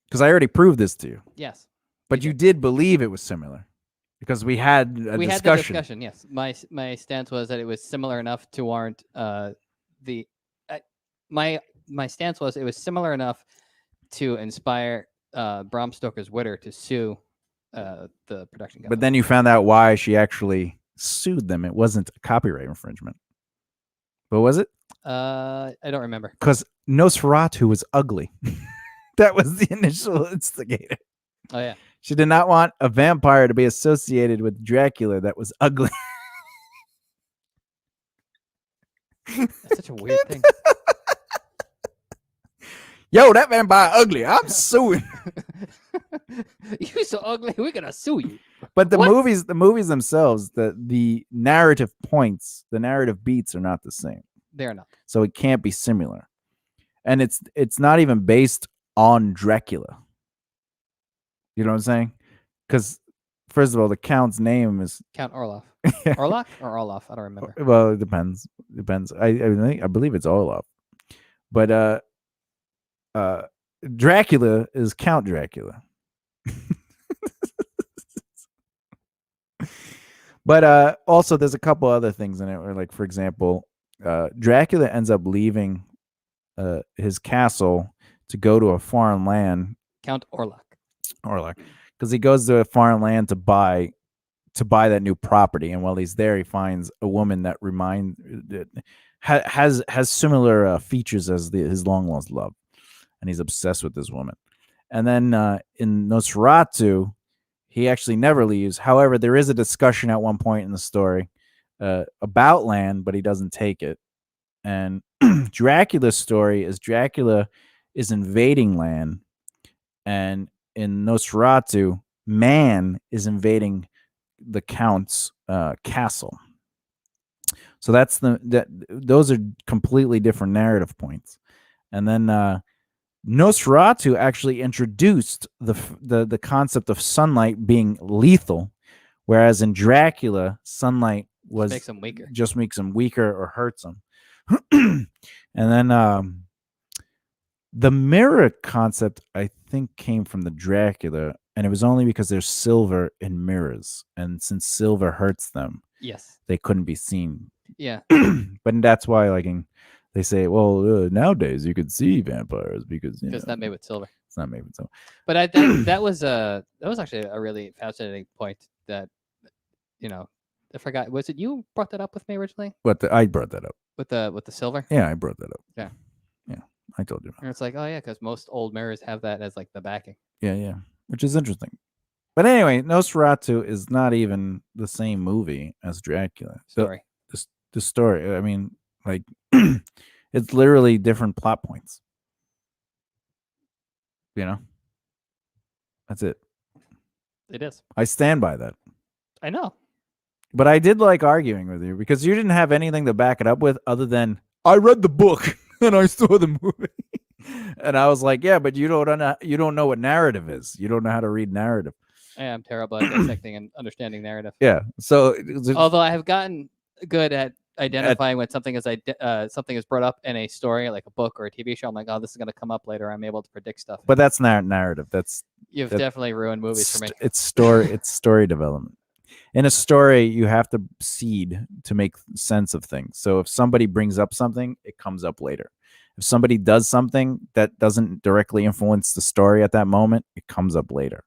Because I already proved this to you. Yes. But you did believe it was similar. Because we had a discussion. We had the discussion, yes. My stance was that it was similar enough to warrant my stance was it was similar enough to inspire Bram Stoker's Widow to sue the production company. But then you found out why she actually sued them. It wasn't a copyright infringement. What was it? I don't remember. Because Nosferatu was ugly. That was the initial instigator. Oh, yeah. She did not want a vampire to be associated with Dracula that was ugly. That's such a weird thing. Yo, that vampire ugly. I'm suing. You so ugly, we're gonna sue you. But the movies themselves, the narrative points, the narrative beats are not the same. They're not. So it can't be similar. And it's not even based on Dracula. You know what I'm saying? Because first of all, the Count's name is Count Orloff. Orlok or Orloff? I don't remember. Well, it depends. I believe it's Orloff. But Dracula is Count Dracula. But also there's a couple other things in it where, like, for example, Dracula ends up leaving his castle to go to a foreign land. Count Orlok. Because he goes to a foreign land to buy that new property, and while he's there, he finds a woman that has similar features as his long lost love, and he's obsessed with this woman. And then in Nosferatu, he actually never leaves. However, there is a discussion at one point in the story about land, but he doesn't take it. And Dracula's story is Dracula is invading land, and in Nosferatu, man is invading the Count's castle. So those are completely different narrative points. And then Nosferatu actually introduced the concept of sunlight being lethal, whereas in Dracula, sunlight was just makes him weaker or hurts him. And then the mirror concept, I think, came from the Dracula, and it was only because there's silver in mirrors, and since silver hurts them, yes, they couldn't be seen. Yeah, but that's why, like, they say, well, nowadays you could see vampires because it's not made with silver. It's not made with silver. But that was actually a really fascinating point that, I forgot. Was it you brought that up with me originally? I brought that up with the silver. Yeah, I brought that up. Yeah. I told you. And it's like, oh yeah, because most old mirrors have that as like the backing. Yeah, which is interesting. But anyway, Nosferatu is not even the same movie as Dracula. Story. The story. I mean, like, it's literally different plot points. That's it. It is. I stand by that. I know. But I did like arguing with you because you didn't have anything to back it up with other than I read the book and I saw the movie. And I was like, yeah, but you don't know what narrative is. You don't know how to read narrative. I am terrible at dissecting and understanding narrative. Yeah. So although I have gotten good at identifying when something is brought up in a story, like a book or a TV show, I'm like, oh, this is going to come up later. I'm able to predict stuff. But that's not narrative. You've definitely ruined movies for me. It's story development. In a story, you have to seed to make sense of things. So if somebody brings up something, it comes up later. If somebody does something that doesn't directly influence the story at that moment, it comes up later.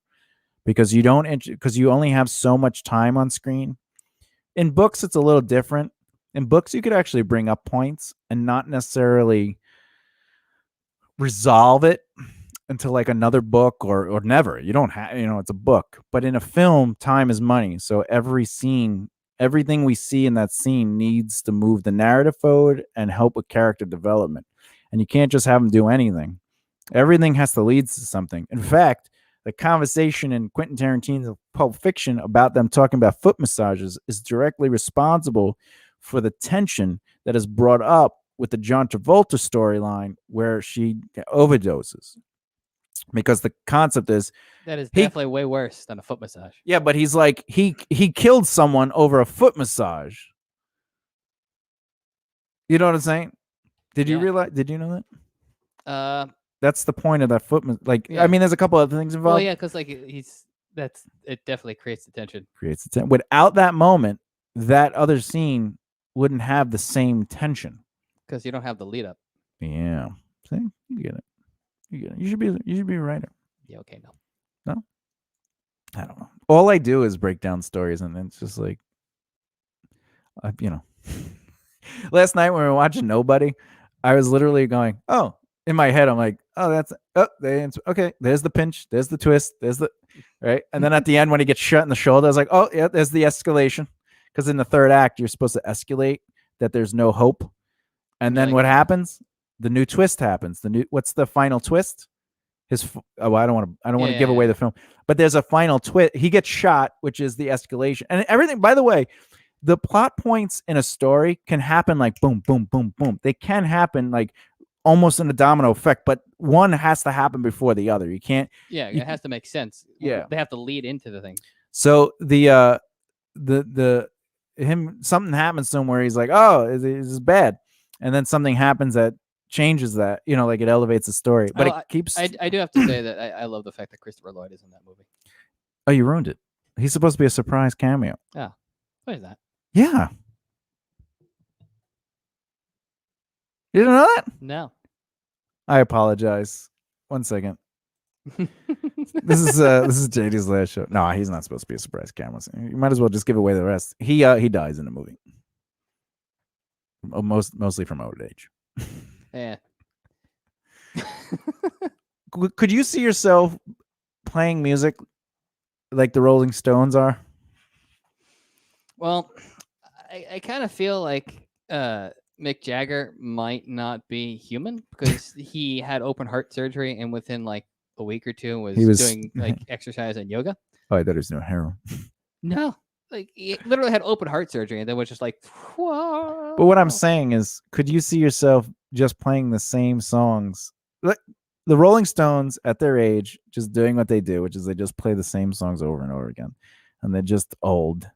Because you only have so much time on screen. In books, it's a little different. In books, you could actually bring up points and not necessarily resolve it until like another book or never. You don't have, it's a book. But in a film, time is money. So every scene, everything we see in that scene needs to move the narrative forward and help with character development. And you can't just have them do anything. Everything has to lead to something. In fact, the conversation in Quentin Tarantino's Pulp Fiction about them talking about foot massages is directly responsible for the tension that is brought up with the John Travolta storyline where she overdoses. Because the concept is that is definitely way worse than a foot massage. Yeah, but he's like he killed someone over a foot massage. You know what I'm saying? Did you realize? Did you know that? That's the point of that foot. I mean, there's a couple other things involved. Well, yeah, because like it definitely creates the tension. Without that moment, that other scene wouldn't have the same tension. Because you don't have the lead up. Yeah, see, you get it. You should be a writer. Yeah. Okay. No. I don't know. All I do is break down stories, and it's just like, Last night when we were watching Nobody, I was literally going, "Oh." In my head, I'm like, "Oh, okay." There's the pinch. There's the twist. There's the right. And then at the end, when he gets shot in the shoulder, I was like, "Oh, yeah." There's the escalation. Because in the third act, you're supposed to escalate that there's no hope, and then what happens? The new twist happens. What's the final twist? I don't want to give away the film, but there's a final twist. He gets shot, which is the escalation, and everything. By the way, the plot points in a story can happen like boom, boom, boom, boom. They can happen like almost in a domino effect, but one has to happen before the other. You can't. Yeah, it has to make sense. Yeah, they have to lead into the thing. So something happens to him where he's like, "Oh, this is bad," and then something happens that changes that, like it elevates the story, but it keeps. I do have to say that I love the fact that Christopher Lloyd is in that movie. Oh, you ruined it. He's supposed to be a surprise cameo. Yeah, what is that? Yeah, you didn't know that? No. I apologize. 1 second. This is JD's last show. No, he's not supposed to be a surprise cameo. You might as well just give away the rest. He dies in the movie. Mostly from old age. Yeah. Could you see yourself playing music like the Rolling Stones are? Well, I kind of feel like Mick Jagger might not be human because he had open heart surgery and within like a week or two was, He was- doing like exercise and yoga. Oh, I thought he was doing heroin. No, like he literally had open heart surgery and then was just like, whoa. But what I'm saying is, could you see yourself just playing the same songs? Like the Rolling Stones at their age, just doing what they do, which is they just play the same songs over and over again. And they're just old.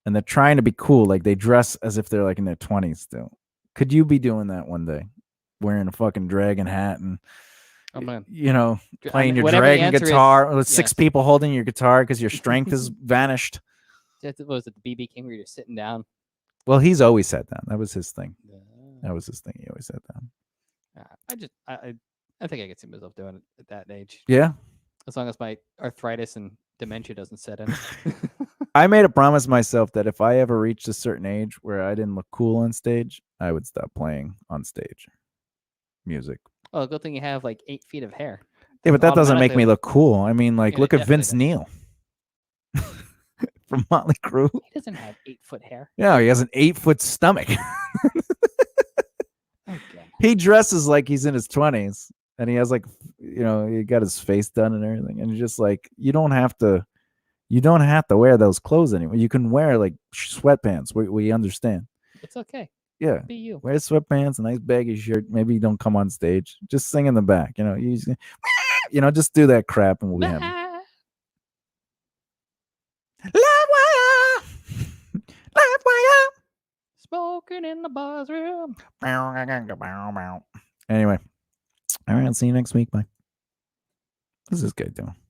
And they're trying to be cool. Like they dress as if they're like in their 20s still. Could you be doing that one day? Wearing a fucking dragon hat and, Oh man, you know, playing your whatever the dragon answer is, guitar with 6 yes. people holding your guitar because your strength has vanished. What was it, the BB King where you're just sitting down? Well, he's always said that. That was his thing. That was his thing. He always said that. I think I could see myself doing it at that age. Yeah. As long as my arthritis and dementia doesn't set in. I made a promise myself that if I ever reached a certain age where I didn't look cool on stage, I would stop playing on stage music. Oh, good thing you have like 8 feet of hair. Yeah, but that doesn't make me automatically look cool. I mean, like, Yeah, look it at Vince definitely Neil from Motley Crue. He doesn't have 8-foot hair. Yeah, he has an 8-foot stomach. Okay. He dresses like he's in his 20s, and he has like, you know, he got his face done and everything, and you're just like, you don't have to wear those clothes anymore. You can wear like sweatpants. We understand. It's okay. Yeah, Be you. wear sweatpants, a nice baggy shirt. Maybe you don't come on stage. Just sing in the back. You know, just do that crap, and we'll be happy. Live wire. Smoking in the bathroom. Anyway, all right. I'll see you next week. Bye. What's this guy doing?